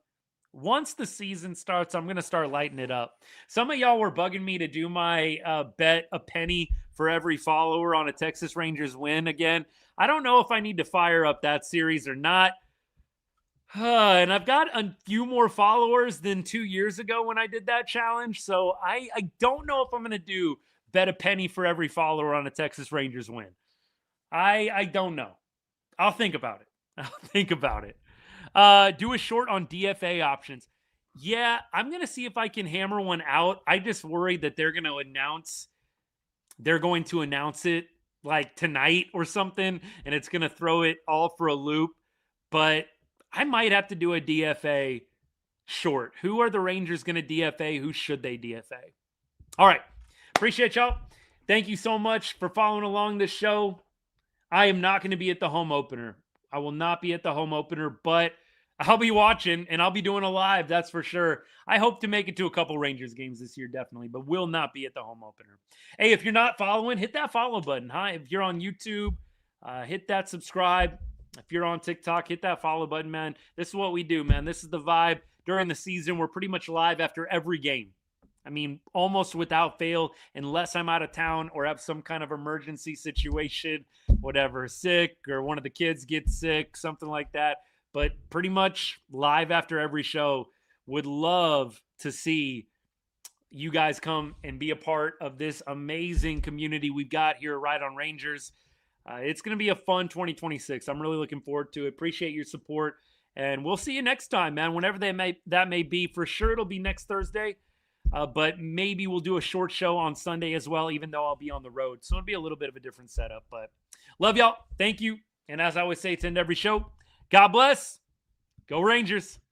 Once the season starts, I'm going to start lighting it up. Some of y'all were bugging me to do my bet a penny for every follower on a Texas Rangers win again. I don't know if I need to fire up that series or not. And I've got a few more followers than 2 years ago when I did that challenge. So I don't know if I'm going to do bet a penny for every follower on a Texas Rangers win. I don't know. I'll think about it. Do a short on DFA options. Yeah, I'm going to see if I can hammer one out. I just worry that they're going to announce it like tonight or something, and it's going to throw it all for a loop. But I might have to do a DFA short. Who are the Rangers going to DFA? Who should they DFA? All right. Appreciate y'all. Thank you so much for following along this show. I am not going to be at the home opener. I will not be at the home opener, but I'll be watching and I'll be doing a live. That's for sure. I hope to make it to a couple Rangers games this year, definitely, but will not be at the home opener. Hey, if you're not following, hit that follow button. Hi, if you're on YouTube, hit that subscribe. If you're on TikTok, hit that follow button, man. This is what we do, man. This is the vibe. During the season, we're pretty much live after every game. I mean, almost without fail, unless I'm out of town or have some kind of emergency situation, whatever, sick or one of the kids gets sick, something like that. But pretty much live after every show. Would love to see you guys come and be a part of this amazing community we've got here right on Rangers. It's going to be a fun 2026. I'm really looking forward to it. Appreciate your support. And we'll see you next time, man, whenever that may be. For sure, it'll be next Thursday. But maybe we'll do a short show on Sunday as well, even though I'll be on the road. So it'll be a little bit of a different setup. But love y'all. Thank you. And as I always say to end every show, God bless. Go Rangers.